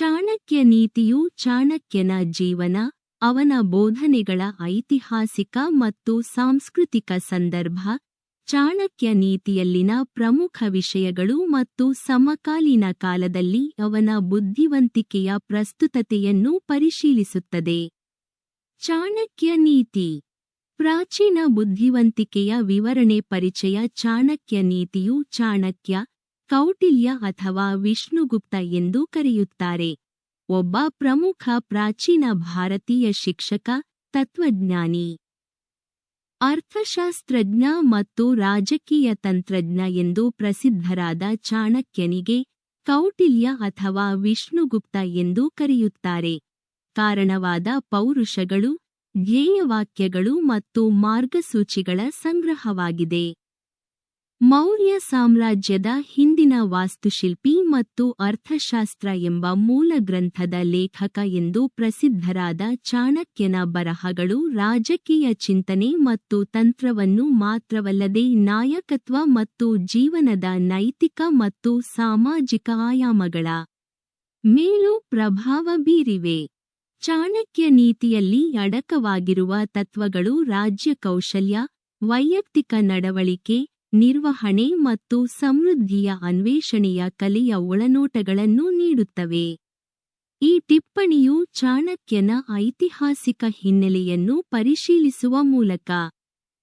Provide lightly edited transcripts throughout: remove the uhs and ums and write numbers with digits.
ಚಾಣಕ್ಯ ನೀತಿಯು ಚಾಣಕ್ಯನ ಜೀವನ, ಅವನ ಬೋಧನೆಗಳ ಐತಿಹಾಸಿಕ ಮತ್ತು ಸಾಂಸ್ಕೃತಿಕ ಸಂದರ್ಭ, ಚಾಣಕ್ಯ ನೀತಿಯಲ್ಲಿನ ಪ್ರಮುಖ ವಿಷಯಗಳು ಮತ್ತು ಸಮಕಾಲೀನ ಕಾಲದಲ್ಲಿ ಅವನ ಬುದ್ಧಿವಂತಿಕೆಯ ಪ್ರಸ್ತುತತೆಯನ್ನು ಪರಿಶೀಲಿಸುತ್ತದೆ. ಚಾಣಕ್ಯ ನೀತಿ. ಪ್ರಾಚೀನ ಬುದ್ಧಿವಂತಿಕೆಯ ವಿವರಣೆ. ಪರಿಚಯ. ಚಾಣಕ್ಯ ನೀತಿಯು ಚಾಣಕ್ಯ, ಕೌಟಿಲ್ಯ ಅಥವಾ ವಿಷ್ಣುಗುಪ್ತ ಎಂದು ಕರೆಯುತ್ತಾರೆ, ಒಬ್ಬ ಪ್ರಮುಖ ಪ್ರಾಚೀನ ಭಾರತೀಯ ಶಿಕ್ಷಕ, ತತ್ವಜ್ಞಾನಿ, ಅರ್ಥಶಾಸ್ತ್ರಜ್ಞ ಮತ್ತು ರಾಜಕೀಯ ತಂತ್ರಜ್ಞ ಎಂದು ಪ್ರಸಿದ್ಧರಾದ ಚಾಣಕ್ಯನಿಗೆ ಕೌಟಿಲ್ಯ ಅಥವಾ ವಿಷ್ಣುಗುಪ್ತ ಎಂದು ಕರೆಯುತ್ತಾರೆ. ಕಾರಣವಾದ ಪೌರುಷಗಳು, ಧ್ಯೇಯವಾಕ್ಯಗಳು ಮತ್ತು ಮಾರ್ಗಸೂಚಿಗಳ ಸಂಗ್ರಹವಾಗಿದೆ. ಮೌರ್ಯ ಸಾಮ್ರಾಜ್ಯದ ಹಿಂದಿನ ವಾಸ್ತುಶಿಲ್ಪಿ ಮತ್ತು ಅರ್ಥಶಾಸ್ತ್ರ ಎಂಬ ಮೂಲ ಗ್ರಂಥದ ಲೇಖಕ ಎಂದು ಪ್ರಸಿದ್ಧರಾದ ಚಾಣಕ್ಯನ ಬರಹಗಳು ರಾಜಕೀಯ ಚಿಂತನೆ ಮತ್ತು ತಂತ್ರವನ್ನು ಮಾತ್ರವಲ್ಲದೆ ನಾಯಕತ್ವ ಮತ್ತು ಜೀವನದ ನೈತಿಕ ಮತ್ತು ಸಾಮಾಜಿಕ ಆಯಾಮಗಳ ಮೇಲೂ ಪ್ರಭಾವ ಬೀರಿವೆ. ಚಾಣಕ್ಯ ನೀತಿಯಲ್ಲಿ ಅಡಕವಾಗಿರುವ ತತ್ವಗಳು ರಾಜ್ಯ ಕೌಶಲ್ಯ, ವೈಯಕ್ತಿಕ ನಡವಳಿಕೆ, ನಿರ್ವಹಣೆ ಮತ್ತು ಸಮೃದ್ಧಿಯ ಅನ್ವೇಷಣೆಯ ಕಲೆಯ ಒಳನೋಟಗಳನ್ನು ನೀಡುತ್ತವೆ. ಈ ಟಿಪ್ಪಣಿಯು ಚಾಣಕ್ಯನ ಐತಿಹಾಸಿಕ ಹಿನ್ನೆಲೆಯನ್ನು ಪರಿಶೀಲಿಸುವ ಮೂಲಕ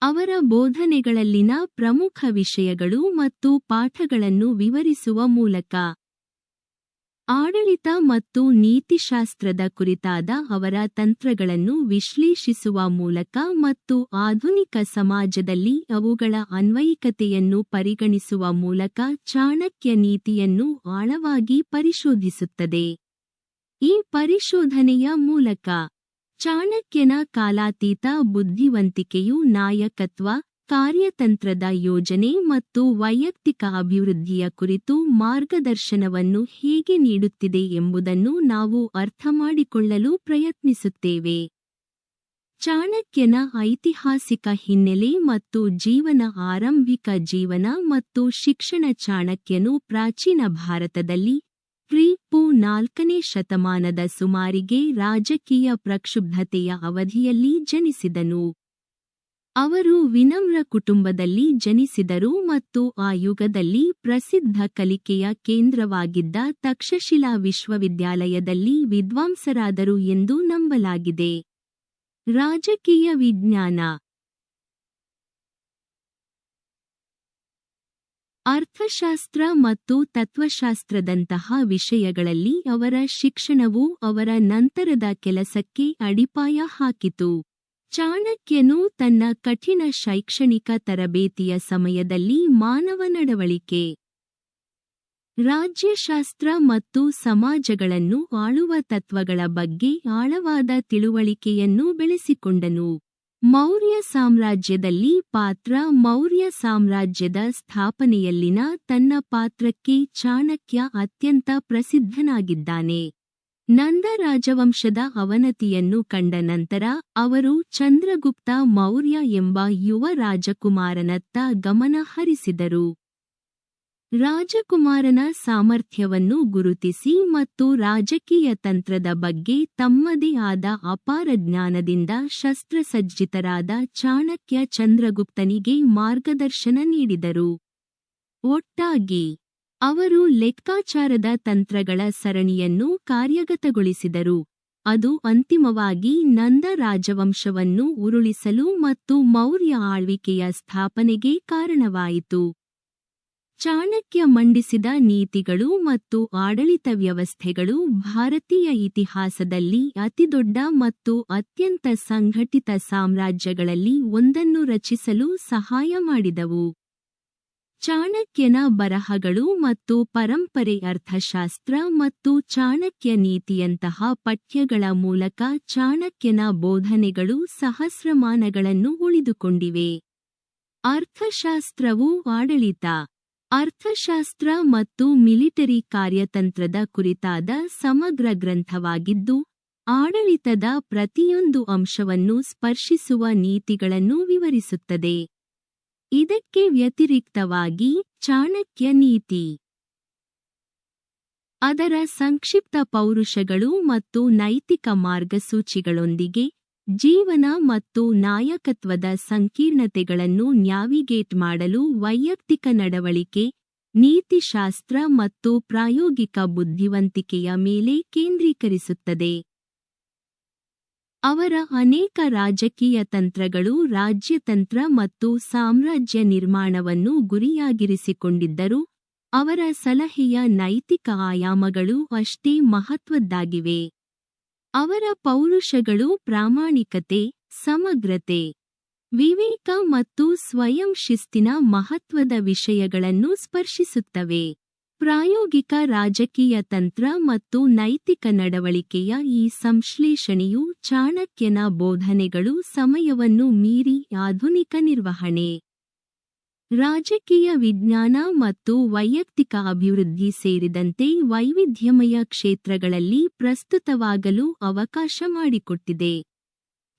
ಅವರ ಬೋಧನೆಗಳಲ್ಲಿನ ಪ್ರಮುಖ ವಿಷಯಗಳು ಮತ್ತು ಪಾಠಗಳನ್ನು ವಿವರಿಸುವ ಮೂಲಕ ಆಡಳಿತ ಮತ್ತು ನೀತಿಶಾಸ್ತ್ರದ ಕುರಿತಾದ ಅವರ ತಂತ್ರಗಳನ್ನು ವಿಶ್ಲೇಷಿಸುವ ಮೂಲಕ ಮತ್ತು ಆಧುನಿಕ ಸಮಾಜದಲ್ಲಿ ಅವುಗಳ ಅನ್ವಯಿಕತೆಯನ್ನು ಪರಿಗಣಿಸುವ ಮೂಲಕ ಚಾಣಕ್ಯ ನೀತಿಯನ್ನು ಆಳವಾಗಿ ಪರಿಶೋಧಿಸುತ್ತದೆ. ಈ ಪರಿಶೋಧನೆಯ ಮೂಲಕ ಚಾಣಕ್ಯನ ಕಾಲಾತೀತ ಬುದ್ಧಿವಂತಿಕೆಯು ನಾಯಕತ್ವ, ಕಾರ್ಯತಂತ್ರದ ಯೋಜನೆ ಮತ್ತು ವೈಯಕ್ತಿಕ ಅಭಿವೃದ್ಧಿಯ ಕುರಿತು ಮಾರ್ಗದರ್ಶನವನ್ನು ಹೇಗೆ ನೀಡುತ್ತಿದೆ ಎಂಬುದನ್ನು ನಾವು ಅರ್ಥಮಾಡಿಕೊಳ್ಳಲು ಪ್ರಯತ್ನಿಸುತ್ತೇವೆ. ಚಾಣಕ್ಯನ ಐತಿಹಾಸಿಕ ಹಿನ್ನೆಲೆ ಮತ್ತು ಜೀವನ. ಆರಂಭಿಕ ಜೀವನ ಮತ್ತು ಶಿಕ್ಷಣ. ಚಾಣಕ್ಯನು ಪ್ರಾಚೀನ ಭಾರತದಲ್ಲಿ ಕ್ರಿ.ಪೂ. 4ನೇ ಶತಮಾನದ ಸುಮಾರಿಗೆ ರಾಜಕೀಯ ಪ್ರಕ್ಷುಬ್ಧತೆಯ ಅವಧಿಯಲ್ಲಿ ಜನಿಸಿದನು. ಅವರು ವಿನಮ್ರ ಕುಟುಂಬದಲ್ಲಿ ಜನಿಸಿದರು ಮತ್ತು ಆ ಯುಗದಲ್ಲಿ ಪ್ರಸಿದ್ಧ ಕಲಿಕೆಯ ಕೇಂದ್ರವಾಗಿದ್ದ ತಕ್ಷಶಿಲಾ ವಿಶ್ವವಿದ್ಯಾಲಯದಲ್ಲಿ ವಿದ್ವಾಂಸರಾದರು ಎಂದು ನಂಬಲಾಗಿದೆ. ರಾಜಕೀಯ ವಿಜ್ಞಾನ, ಅರ್ಥಶಾಸ್ತ್ರ ಮತ್ತು ತತ್ವಶಾಸ್ತ್ರದಂತಹ ವಿಷಯಗಳಲ್ಲಿ ಅವರ ಶಿಕ್ಷಣವು ಅವರ ನಂತರದ ಕೆಲಸಕ್ಕೆ ಅಡಿಪಾಯ ಹಾಕಿತು. ಚಾಣಕ್ಯನು ತನ್ನ ಕಠಿಣ ಶೈಕ್ಷಣಿಕ ತರಬೇತಿಯ ಸಮಯದಲ್ಲಿ ಮಾನವ ನಡವಳಿಕೆ, ರಾಜ್ಯಶಾಸ್ತ್ರ ಮತ್ತು ಸಮಾಜಗಳನ್ನು ಆಳುವ ತತ್ವಗಳ ಬಗ್ಗೆ ಆಳವಾದ ತಿಳುವಳಿಕೆಯನ್ನು ಬೆಳೆಸಿಕೊಂಡನು. ಮೌರ್ಯ ಸಾಮ್ರಾಜ್ಯದಲ್ಲಿ ಪಾತ್ರ. ಮೌರ್ಯ ಸಾಮ್ರಾಜ್ಯದ ಸ್ಥಾಪನೆಯಲ್ಲಿನ ತನ್ನ ಪಾತ್ರಕ್ಕೆ ಚಾಣಕ್ಯ ಅತ್ಯಂತ ಪ್ರಸಿದ್ಧನಾಗಿದ್ದಾನೆ. ನಂದ ರಾಜವಂಶದ ಅವನತಿಯನ್ನು ಕಂಡ ನಂತರ ಅವರು ಚಂದ್ರಗುಪ್ತ ಮೌರ್ಯ ಎಂಬ ಯುವ ರಾಜಕುಮಾರನತ್ತ ಗಮನ ಹರಿಸಿದರು. ರಾಜಕುಮಾರನ ಸಾಮರ್ಥ್ಯವನ್ನು ಗುರುತಿಸಿ ಮತ್ತು ರಾಜಕೀಯ ತಂತ್ರದ ಬಗ್ಗೆ ತಮ್ಮದೇ ಆದ ಅಪಾರ ಜ್ಞಾನದಿಂದ ಶಸ್ತ್ರಸಜ್ಜಿತರಾದ ಚಾಣಕ್ಯ ಚಂದ್ರಗುಪ್ತನಿಗೆ ಮಾರ್ಗದರ್ಶನ ನೀಡಿದರು. ಒಟ್ಟಾಗಿ ಅವರು ಲೆಕ್ಕಾಚಾರದ ತಂತ್ರಗಳ ಸರಣಿಯನ್ನು ಕಾರ್ಯಗತಗೊಳಿಸಿದರು. ಅದು ಅಂತಿಮವಾಗಿ ನಂದ ರಾಜವಂಶವನ್ನು ಉರುಳಿಸಲು ಮತ್ತು ಮೌರ್ಯ ಆಳ್ವಿಕೆಯ ಸ್ಥಾಪನೆಗೆ ಕಾರಣವಾಯಿತು. ಚಾಣಕ್ಯ ಮಂಡಿಸಿದ ನೀತಿಗಳು ಮತ್ತು ಆಡಳಿತ ವ್ಯವಸ್ಥೆಗಳು ಭಾರತೀಯ ಇತಿಹಾಸದಲ್ಲಿ ಅತಿದೊಡ್ಡ ಮತ್ತು ಅತ್ಯಂತ ಸಂಘಟಿತ ಸಾಮ್ರಾಜ್ಯಗಳಲ್ಲಿ ಒಂದನ್ನು ರಚಿಸಲು ಸಹಾಯ ಮಾಡಿದವು. ಚಾಣಕ್ಯನ ಬರಹಗಳು ಮತ್ತು ಪರಂಪರೆ. ಅರ್ಥಶಾಸ್ತ್ರ ಮತ್ತು ಚಾಣಕ್ಯ ನೀತಿಯಂತಹ ಪಠ್ಯಗಳ ಮೂಲಕ ಚಾಣಕ್ಯನ ಬೋಧನೆಗಳು ಸಹಸ್ರಮಾನಗಳನ್ನು ಉಳಿದುಕೊಂಡಿವೆ. ಅರ್ಥಶಾಸ್ತ್ರವು ಆಡಳಿತ, ಅರ್ಥಶಾಸ್ತ್ರ ಮತ್ತು ಮಿಲಿಟರಿ ಕಾರ್ಯತಂತ್ರದ ಕುರಿತಾದ ಸಮಗ್ರ ಗ್ರಂಥವಾಗಿದ್ದು, ಆಡಳಿತದ ಪ್ರತಿಯೊಂದು ಅಂಶವನ್ನು ಸ್ಪರ್ಶಿಸುವ ನೀತಿಗಳನ್ನು ವಿವರಿಸುತ್ತದೆ. ಇದಕ್ಕೆ ವ್ಯತಿರಿಕ್ತವಾಗಿ ಚಾಣಕ್ಯ ನೀತಿ ಅದರ ಸಂಕ್ಷಿಪ್ತ ಪೌರುಷಗಳು ಮತ್ತು ನೈತಿಕ ಮಾರ್ಗಸೂಚಿಗಳೊಂದಿಗೆ ಜೀವನ ಮತ್ತು ನಾಯಕತ್ವದ ಸಂಕೀರ್ಣತೆಗಳನ್ನು ನ್ಯಾವಿಗೇಟ್ ಮಾಡಲು ವೈಯಕ್ತಿಕ ನಡವಳಿಕೆ, ನೀತಿಶಾಸ್ತ್ರ ಮತ್ತು ಪ್ರಾಯೋಗಿಕ ಬುದ್ಧಿವಂತಿಕೆಯ ಮೇಲೆ ಕೇಂದ್ರೀಕರಿಸುತ್ತದೆ. ಅವರ ಅನೇಕ ರಾಜಕೀಯ ತಂತ್ರಗಳು ರಾಜ್ಯತಂತ್ರ ಮತ್ತು ಸಾಮ್ರಾಜ್ಯ ನಿರ್ಮಾಣವನ್ನು ಗುರಿಯಾಗಿರಿಸಿಕೊಂಡಿದ್ದರೂ, ಅವರ ಸಲಹೆಯ ನೈತಿಕ ಆಯಾಮಗಳು ಅಷ್ಟೇ ಮಹತ್ವದ್ದಾಗಿವೆ. ಅವರ ಪೌರುಷಗಳು ಪ್ರಾಮಾಣಿಕತೆ, ಸಮಗ್ರತೆ, ವಿವೇಕ ಮತ್ತು ಸ್ವಯಂ ಶಿಸ್ತಿನ ಮಹತ್ವದ ವಿಷಯಗಳನ್ನು ಸ್ಪರ್ಶಿಸುತ್ತವೆ. ಪ್ರಾಯೋಗಿಕ ರಾಜಕೀಯ ತಂತ್ರ ಮತ್ತು ನೈತಿಕ ನಡವಳಿಕೆಯ ಈ ಸಂಶ್ಲೇಷಣೆಯು ಚಾಣಕ್ಯನ ಬೋಧನೆಗಳು ಸಮಯವನ್ನು ಮೀರಿ ಆಧುನಿಕ ನಿರ್ವಹಣೆ, ರಾಜಕೀಯ ವಿಜ್ಞಾನ ಮತ್ತು ವೈಯಕ್ತಿಕ ಅಭಿವೃದ್ಧಿ ಸೇರಿದಂತೆ ವೈವಿಧ್ಯಮಯ ಕ್ಷೇತ್ರಗಳಲ್ಲಿ ಪ್ರಸ್ತುತವಾಗಲು ಅವಕಾಶ ಮಾಡಿಕೊಟ್ಟಿದೆ.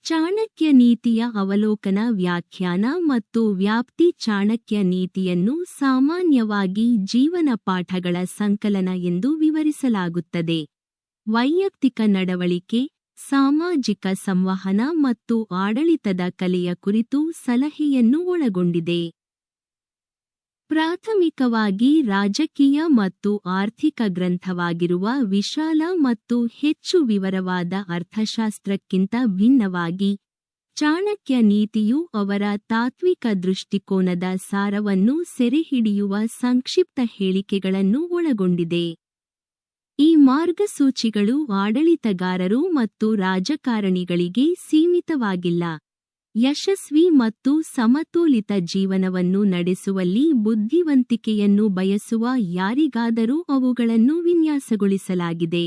ಚಾಣಕ್ಯ ನೀತಿಯ ಅವಲೋಕನ, ವ್ಯಾಖ್ಯಾನ ಮತ್ತು ವ್ಯಾಪ್ತಿ. ಚಾಣಕ್ಯ ನೀತಿಯನ್ನು ಸಾಮಾನ್ಯವಾಗಿ ಜೀವನ ಪಾಠಗಳ ಸಂಕಲನ ಎಂದು ವಿವರಿಸಲಾಗುತ್ತದೆ. ವೈಯಕ್ತಿಕ ನಡವಳಿಕೆ, ಸಾಮಾಜಿಕ ಸಂವಹನ ಮತ್ತು ಆಡಳಿತದ ಕಲೆಯ ಕುರಿತು ಸಲಹೆಯನ್ನು ಒಳಗೊಂಡಿದೆ. ಪ್ರಾಥಮಿಕವಾಗಿ ರಾಜಕೀಯ ಮತ್ತು ಆರ್ಥಿಕ ಗ್ರಂಥವಾಗಿರುವ ವಿಶಾಲ ಮತ್ತು ಹೆಚ್ಚು ವಿವರವಾದ ಅರ್ಥಶಾಸ್ತ್ರಕ್ಕಿಂತ ಭಿನ್ನವಾಗಿ, ಚಾಣಕ್ಯ ನೀತಿಯು ಅವರ ತಾತ್ವಿಕ ದೃಷ್ಟಿಕೋನದ ಸಾರವನ್ನು ಸೆರೆಹಿಡಿಯುವ ಸಂಕ್ಷಿಪ್ತ ಹೇಳಿಕೆಗಳನ್ನು ಒಳಗೊಂಡಿದೆ. ಈ ಮಾರ್ಗಸೂಚಿಗಳು ಆಡಳಿತಗಾರರು ಮತ್ತು ರಾಜಕಾರಣಿಗಳಿಗೆ ಸೀಮಿತವಾಗಿಲ್ಲ. ಯಶಸ್ವಿ ಮತ್ತು ಸಮತೋಲಿತ ಜೀವನವನ್ನು ನಡೆಸುವಲ್ಲಿ ಬುದ್ಧಿವಂತಿಕೆಯನ್ನು ಬಯಸುವ ಯಾರಿಗಾದರೂ ಅವುಗಳನ್ನು ವಿನ್ಯಾಸಗೊಳಿಸಲಾಗಿದೆ.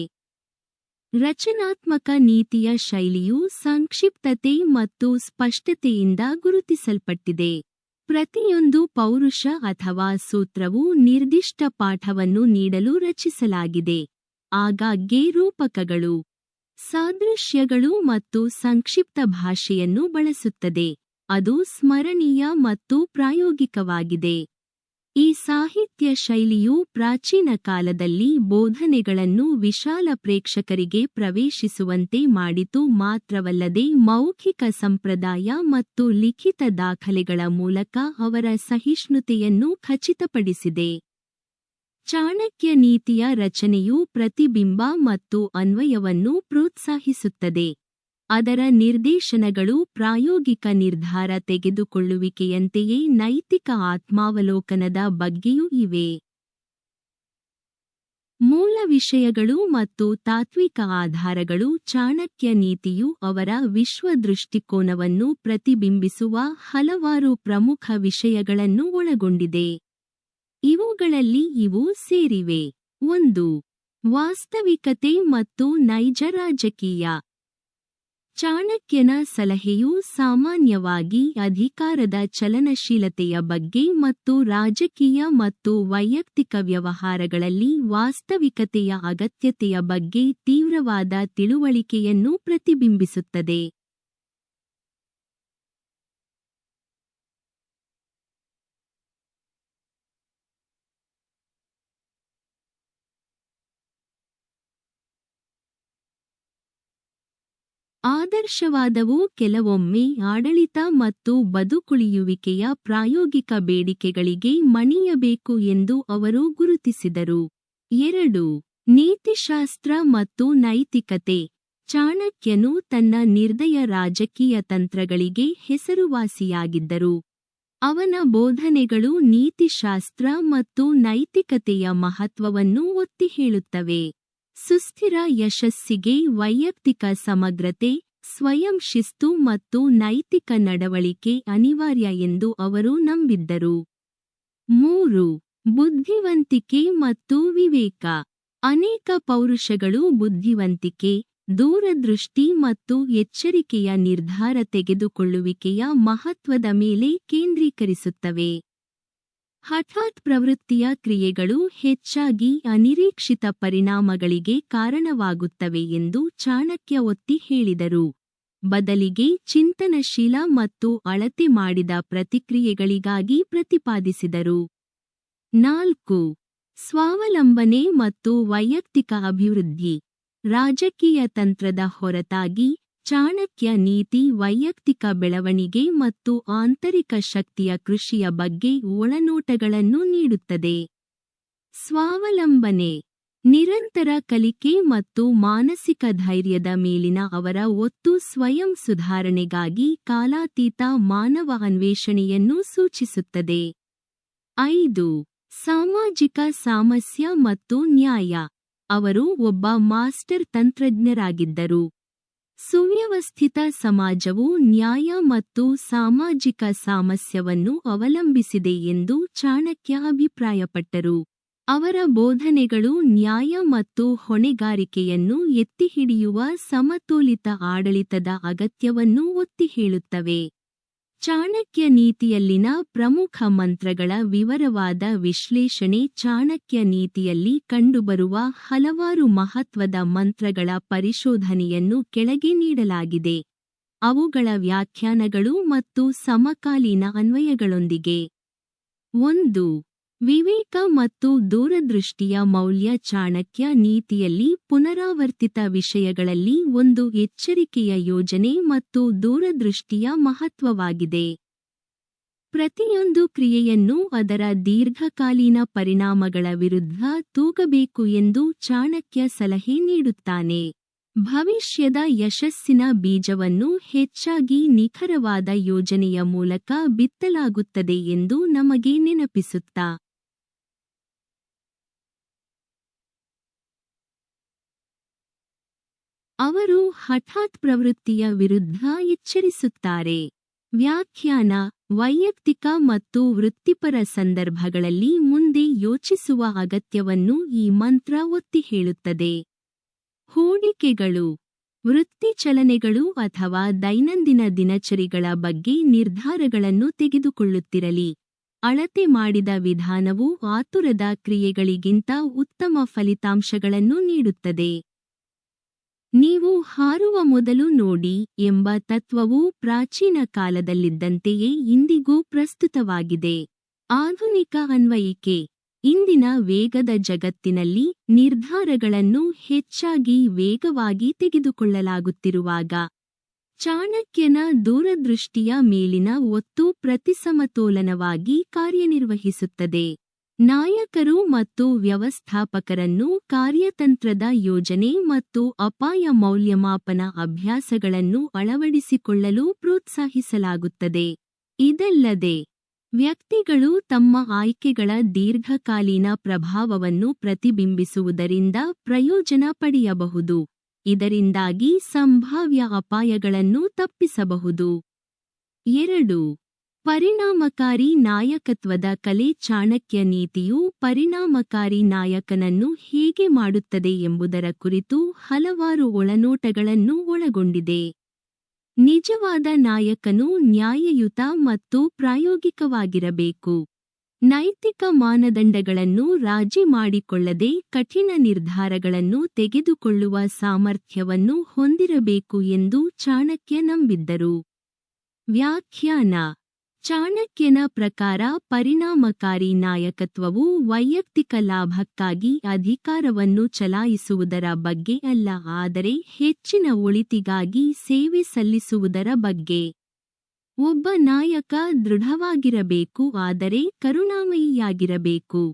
ರಚನಾತ್ಮಕ ನೀತಿಯ ಶೈಲಿಯು ಸಂಕ್ಷಿಪ್ತತೆ ಮತ್ತು ಸ್ಪಷ್ಟತೆಯಿಂದ ಗುರುತಿಸಲ್ಪಟ್ಟಿದೆ. ಪ್ರತಿಯೊಂದು ಪೌರುಷ ಅಥವಾ ಸೂತ್ರವು ನಿರ್ದಿಷ್ಟ ಪಾಠವನ್ನು ನೀಡಲು ರಚಿಸಲಾಗಿದೆ. ಆಗಾಗ್ಗೆ ರೂಪಕಗಳು, ಸಾದೃಶ್ಯಗಳು ಮತ್ತು ಸಂಕ್ಷಿಪ್ತ ಭಾಷೆಯನ್ನು ಬಳಸುತ್ತದೆ. ಅದು ಸ್ಮರಣೀಯ ಮತ್ತು ಪ್ರಾಯೋಗಿಕವಾಗಿದೆ. ಈ ಸಾಹಿತ್ಯ ಶೈಲಿಯು ಪ್ರಾಚೀನ ಕಾಲದಲ್ಲಿ ಬೋಧನೆಗಳನ್ನು ವಿಶಾಲ ಪ್ರೇಕ್ಷಕರಿಗೆ ಪ್ರವೇಶಿಸುವಂತೆ ಮಾಡಿತು ಮಾತ್ರವಲ್ಲದೆ ಮೌಖಿಕ ಸಂಪ್ರದಾಯ ಮತ್ತು ಲಿಖಿತ ದಾಖಲೆಗಳ ಮೂಲಕ ಅವರ ಸಹಿಷ್ಣುತೆಯನ್ನು ಖಚಿತಪಡಿಸಿದೆ. ಚಾಣಕ್ಯ ನೀತಿಯ ರಚನೆಯು ಪ್ರತಿಬಿಂಬ ಮತ್ತು ಅನ್ವಯವನ್ನು ಪ್ರೋತ್ಸಾಹಿಸುತ್ತದೆ. ಅದರ ನಿರ್ದೇಶನಗಳು ಪ್ರಾಯೋಗಿಕ ನಿರ್ಧಾರ ತೆಗೆದುಕೊಳ್ಳುವಿಕೆಯಂತೆಯೇ ನೈತಿಕ ಆತ್ಮಾವಲೋಕನದ ಬಗ್ಗೆಯೂ ಇವೆ. ಮೂಲ ವಿಷಯಗಳು ಮತ್ತು ತಾತ್ವಿಕ ಆಧಾರಗಳು. ಚಾಣಕ್ಯ ನೀತಿಯು ಅವರ ವಿಶ್ವದೃಷ್ಟಿಕೋನವನ್ನು ಪ್ರತಿಬಿಂಬಿಸುವ ಹಲವಾರು ಪ್ರಮುಖ ವಿಷಯಗಳನ್ನು ಒಳಗೊಂಡಿದೆ. ಇವುಗಳಲ್ಲಿ ಇವು ಸೇರಿವೆ. 1. ವಾಸ್ತವಿಕತೆ ಮತ್ತು ನೈಜ ರಾಜಕೀಯ. ಚಾಣಕ್ಯನ ಸಲಹೆಯು ಸಾಮಾನ್ಯವಾಗಿ ಅಧಿಕಾರದ ಚಲನಶೀಲತೆಯ ಬಗ್ಗೆ ಮತ್ತು ರಾಜಕೀಯ ಮತ್ತು ವೈಯಕ್ತಿಕ ವ್ಯವಹಾರಗಳಲ್ಲಿ ವಾಸ್ತವಿಕತೆಯ ಅಗತ್ಯತೆಯ ಬಗ್ಗೆ ತೀವ್ರವಾದ ತಿಳುವಳಿಕೆಯನ್ನು ಪ್ರತಿಬಿಂಬಿಸುತ್ತದೆ. ಆದರ್ಶವಾದವು ಕೆಲವೊಮ್ಮೆ ಆಡಳಿತ ಮತ್ತು ಬದುಕುಳಿಯುವಿಕೆಯ ಪ್ರಾಯೋಗಿಕ ಬೇಡಿಕೆಗಳಿಗೆ ಮಣಿಯಬೇಕು ಎಂದು ಅವರು ಗುರುತಿಸಿದರು. 2. ನೀತಿಶಾಸ್ತ್ರ ಮತ್ತು ನೈತಿಕತೆ. ಚಾಣಕ್ಯನು ತನ್ನ ನಿರ್ದಯ ರಾಜಕೀಯ ತಂತ್ರಗಳಿಗೆ ಹೆಸರುವಾಸಿಯಾಗಿದ್ದರು. ಅವನ ಬೋಧನೆಗಳು ನೀತಿಶಾಸ್ತ್ರ ಮತ್ತು ನೈತಿಕತೆಯ ಮಹತ್ವವನ್ನು ಒತ್ತಿ ಹೇಳುತ್ತವೆ. ಸುಸ್ಥಿರ ಯಶಸ್ಸಿಗೆ ವೈಯಕ್ತಿಕ ಸಮಗ್ರತೆ, ಸ್ವಯಂ ಶಿಸ್ತು ಮತ್ತು ನೈತಿಕ ನಡವಳಿಕೆ ಅನಿವಾರ್ಯ ಎಂದು ಅವರು ನಂಬಿದ್ದರು. 3. ಬುದ್ಧಿವಂತಿಕೆ ಮತ್ತು ವಿವೇಕ. ಅನೇಕ ಪೌರುಷಗಳು ಬುದ್ಧಿವಂತಿಕೆ, ದೂರದೃಷ್ಟಿ ಮತ್ತು ಎಚ್ಚರಿಕೆಯ ನಿರ್ಧಾರ ತೆಗೆದುಕೊಳ್ಳುವಿಕೆಯ ಮಹತ್ವದ ಮೇಲೆ ಕೇಂದ್ರೀಕರಿಸುತ್ತವೆ. ಹಠಾತ್ ಪ್ರವೃತ್ತಿಯ ಕ್ರಿಯೆಗಳು ಹೆಚ್ಚಾಗಿ ಅನಿರೀಕ್ಷಿತ ಪರಿಣಾಮಗಳಿಗೆ ಕಾರಣವಾಗುತ್ತವೆ ಎಂದು ಚಾಣಕ್ಯ ಒತ್ತಿ ಹೇಳಿದರು. ಬದಲಿಗೆ ಚಿಂತನಶೀಲ ಮತ್ತು ಅಳತೆ ಮಾಡಿದ ಪ್ರತಿಕ್ರಿಯೆಗಳಿಗಾಗಿ ಪ್ರತಿಪಾದಿಸಿದರು. 4. ಸ್ವಾವಲಂಬನೆ ಮತ್ತು ವೈಯಕ್ತಿಕ ಅಭಿವೃದ್ಧಿ. ರಾಜಕೀಯ ತಂತ್ರದ ಹೊರತಾಗಿ ಚಾಣಕ್ಯ ನೀತಿ ವೈಯಕ್ತಿಕ ಬೆಳವಣಿಗೆ ಮತ್ತು ಆಂತರಿಕ ಶಕ್ತಿಯ ಕೃಷಿಯ ಬಗ್ಗೆ ಒಳನೋಟಗಳನ್ನು ನೀಡುತ್ತದೆ. ಸ್ವಾವಲಂಬನೆ ನಿರಂತರ ಕಲಿಕೆ ಮತ್ತು ಮಾನಸಿಕ ಧೈರ್ಯದ ಮೇಲಿನ ಅವರ ಒತ್ತು ಸ್ವಯಂ ಸುಧಾರಣೆಗಾಗಿ ಕಾಲಾತೀತ ಮಾನವ ಅನ್ವೇಷಣೆಯನ್ನು ಸೂಚಿಸುತ್ತದೆ. 5. ಸಾಮಾಜಿಕ ಸಾಮರಸ್ಯ ಮತ್ತು ನ್ಯಾಯ. ಅವರು ಒಬ್ಬ ಮಾಸ್ಟರ್ ತಂತ್ರಜ್ಞರಾಗಿದ್ದರು. ಸುವ್ಯವಸ್ಥಿತ ಸಮಾಜವು ನ್ಯಾಯ ಮತ್ತು ಸಾಮಾಜಿಕ ಸಾಮರಸ್ಯವನ್ನು ಅವಲಂಬಿಸಿದೆ ಎಂದು ಚಾಣಕ್ಯ ಅಭಿಪ್ರಾಯಪಟ್ಟರು. ಅವರ ಬೋಧನೆಗಳು ನ್ಯಾಯ ಮತ್ತು ಹೊಣೆಗಾರಿಕೆಯನ್ನು ಎತ್ತಿಹಿಡಿಯುವ ಸಮತೋಲಿತ ಆಡಳಿತದ ಅಗತ್ಯವನ್ನು ಒತ್ತಿ ಹೇಳುತ್ತವೆ. ಚಾಣಕ್ಯ ನೀತಿಯಲ್ಲಿನ ಪ್ರಮುಖ ಮಂತ್ರಗಳ ವಿವರವಾದ ವಿಶ್ಲೇಷಣೆ. ಚಾಣಕ್ಯ ನೀತಿಯಲ್ಲಿ ಕಂಡುಬರುವ ಹಲವಾರು ಮಹತ್ವದ ಮಂತ್ರಗಳ ಪರಿಶೋಧನೆಯನ್ನು ಕೆಳಗೆ ನೀಡಲಾಗಿದೆ, ಅವುಗಳ ವ್ಯಾಖ್ಯಾನಗಳು ಮತ್ತು ಸಮಕಾಲೀನ ಅನ್ವಯಗಳೊಂದಿಗೆ. 1. ವಿವೇಕ ಮತ್ತು ದೂರದೃಷ್ಟಿಯ ಮೌಲ್ಯ. ಚಾಣಕ್ಯ ನೀತಿಯಲ್ಲಿ ಪುನರಾವರ್ತಿತ ವಿಷಯಗಳಲ್ಲಿ ಒಂದು ಎಚ್ಚರಿಕೆಯ ಯೋಜನೆ ಮತ್ತು ದೂರದೃಷ್ಟಿಯ ಮಹತ್ವವಾಗಿದೆ. ಪ್ರತಿಯೊಂದು ಕ್ರಿಯೆಯನ್ನು ಅದರ ದೀರ್ಘಕಾಲೀನ ಪರಿಣಾಮಗಳ ವಿರುದ್ಧ ತೂಗಬೇಕು ಎಂದು ಚಾಣಕ್ಯ ಸಲಹೆ ನೀಡುತ್ತಾನೆ. ಭವಿಷ್ಯದ ಯಶಸ್ಸಿನ ಬೀಜವನ್ನು ಹೆಚ್ಚಾಗಿ ನಿಖರವಾದ ಯೋಜನೆಯ ಮೂಲಕ ಬಿತ್ತಲಾಗುತ್ತದೆ ಎಂದು ನಮಗೆ ನೆನಪಿಸುತ್ತಾ, ಅವರು ಹಠಾತ್ ಪ್ರವೃತ್ತಿಯ ವಿರುದ್ಧ ಎಚ್ಚರಿಸುತ್ತಾರೆ. ವ್ಯಾಖ್ಯಾನ. ವೈಯಕ್ತಿಕ ಮತ್ತು ವೃತ್ತಿಪರ ಸಂದರ್ಭಗಳಲ್ಲಿ ಮುಂದೆ ಯೋಚಿಸುವ ಅಗತ್ಯವನ್ನು ಈ ಮಂತ್ರ ಒತ್ತಿ ಹೇಳುತ್ತದೆ. ಹೂಡಿಕೆಗಳು. ವೃತ್ತಿ ಚಲನೆಗಳು ಅಥವಾ ದೈನಂದಿನ ದಿನಚರಿಗಳ ಬಗ್ಗೆ ನಿರ್ಧಾರಗಳನ್ನು ತೆಗೆದುಕೊಳ್ಳುತ್ತಿರಲಿ. ಅಳತೆ ಮಾಡಿದ ವಿಧಾನವು ಆತುರದ ಕ್ರಿಯೆಗಳಿಗಿಂತ ಉತ್ತಮ ಫಲಿತಾಂಶಗಳನ್ನು ನೀಡುತ್ತದೆ. ನೀವು ಹಾರುವ ಮೊದಲು ನೋಡಿ ಎಂಬ ತತ್ವವು ಪ್ರಾಚೀನ ಕಾಲದಲ್ಲಿದ್ದಂತೆಯೇ ಇಂದಿಗೂ ಪ್ರಸ್ತುತವಾಗಿದೆ. ಆಧುನಿಕ ಅನ್ವಯಿಕೆ. ಇಂದಿನ ವೇಗದ ಜಗತ್ತಿನಲ್ಲಿ ನಿರ್ಧಾರಗಳನ್ನು ಹೆಚ್ಚಾಗಿ ವೇಗವಾಗಿ ತೆಗೆದುಕೊಳ್ಳಲಾಗುತ್ತಿರುವಾಗ ಚಾಣಕ್ಯನ ದೂರದೃಷ್ಟಿಯ ಮೇಲಿನ ಒತ್ತು ಪ್ರತಿಸಮತೋಲನವಾಗಿ ಕಾರ್ಯನಿರ್ವಹಿಸುತ್ತದೆ. ನಾಯಕರು ಮತ್ತು ವ್ಯವಸ್ಥಾಪಕರನ್ನು ಕಾರ್ಯತಂತ್ರದ ಯೋಜನೆ ಮತ್ತು ಅಪಾಯ ಮೌಲ್ಯಮಾಪನ ಅಭ್ಯಾಸಗಳನ್ನು ಅಳವಡಿಸಿಕೊಳ್ಳಲು ಪ್ರೋತ್ಸಾಹಿಸಲಾಗುತ್ತದೆ. ಇದಲ್ಲದೆ ವ್ಯಕ್ತಿಗಳು ತಮ್ಮ ಆಯ್ಕೆಗಳ ದೀರ್ಘಕಾಲೀನ ಪ್ರಭಾವವನ್ನು ಪ್ರತಿಬಿಂಬಿಸುವುದರಿಂದ ಪ್ರಯೋಜನ ಪಡೆಯಬಹುದು. ಇದರಿಂದಾಗಿ ಸಂಭಾವ್ಯ ಅಪಾಯಗಳನ್ನು ತಪ್ಪಿಸಬಹುದು. 2. ಪರಿಣಾಮಕಾರಿ ನಾಯಕತ್ವದ ಕಲೆ. ಚಾಣಕ್ಯ ನೀತಿಯು ಪರಿಣಾಮಕಾರಿ ನಾಯಕನನ್ನು ಹೇಗೆ ಮಾಡುತ್ತದೆ ಎಂಬುದರ ಕುರಿತು ಹಲವಾರು ಒಳನೋಟಗಳನ್ನು ಒಳಗೊಂಡಿದೆ. ನಿಜವಾದ ನಾಯಕನು ನ್ಯಾಯಯುತ ಮತ್ತು ಪ್ರಾಯೋಗಿಕವಾಗಿರಬೇಕು. ನೈತಿಕ ಮಾನದಂಡಗಳನ್ನು ರಾಜಿ ಮಾಡಿಕೊಳ್ಳದೆ ಕಠಿಣ ನಿರ್ಧಾರಗಳನ್ನು ತೆಗೆದುಕೊಳ್ಳುವ ಸಾಮರ್ಥ್ಯವನ್ನು ಹೊಂದಿರಬೇಕು ಎಂದು ಚಾಣಕ್ಯ ನಂಬಿದ್ದರು. ವ್ಯಾಖ್ಯಾನ. ಚಾಣಕ್ಯನ ಪ್ರಕಾರ ಪರಿಣಾಮಕಾರಿ ನಾಯಕತ್ವವು ವೈಯಕ್ತಿಕ ಲಾಭಕ್ಕಾಗಿ ಅಧಿಕಾರವನ್ನು ಚಲಾಯಿಸುವುದರ ಬಗ್ಗೆ ಅಲ್ಲ, ಆದರೆ ಹೆಚ್ಚಿನ ಒಳಿತಿಗಾಗಿ ಸೇವೆ ಸಲ್ಲಿಸುವುದರ ಬಗ್ಗೆ. ಒಬ್ಬ ನಾಯಕ ದೃಢವಾಗಿರಬೇಕು ಆದರೆ ಕರುಣಾಮಯಿಯಾಗಿರಬೇಕು.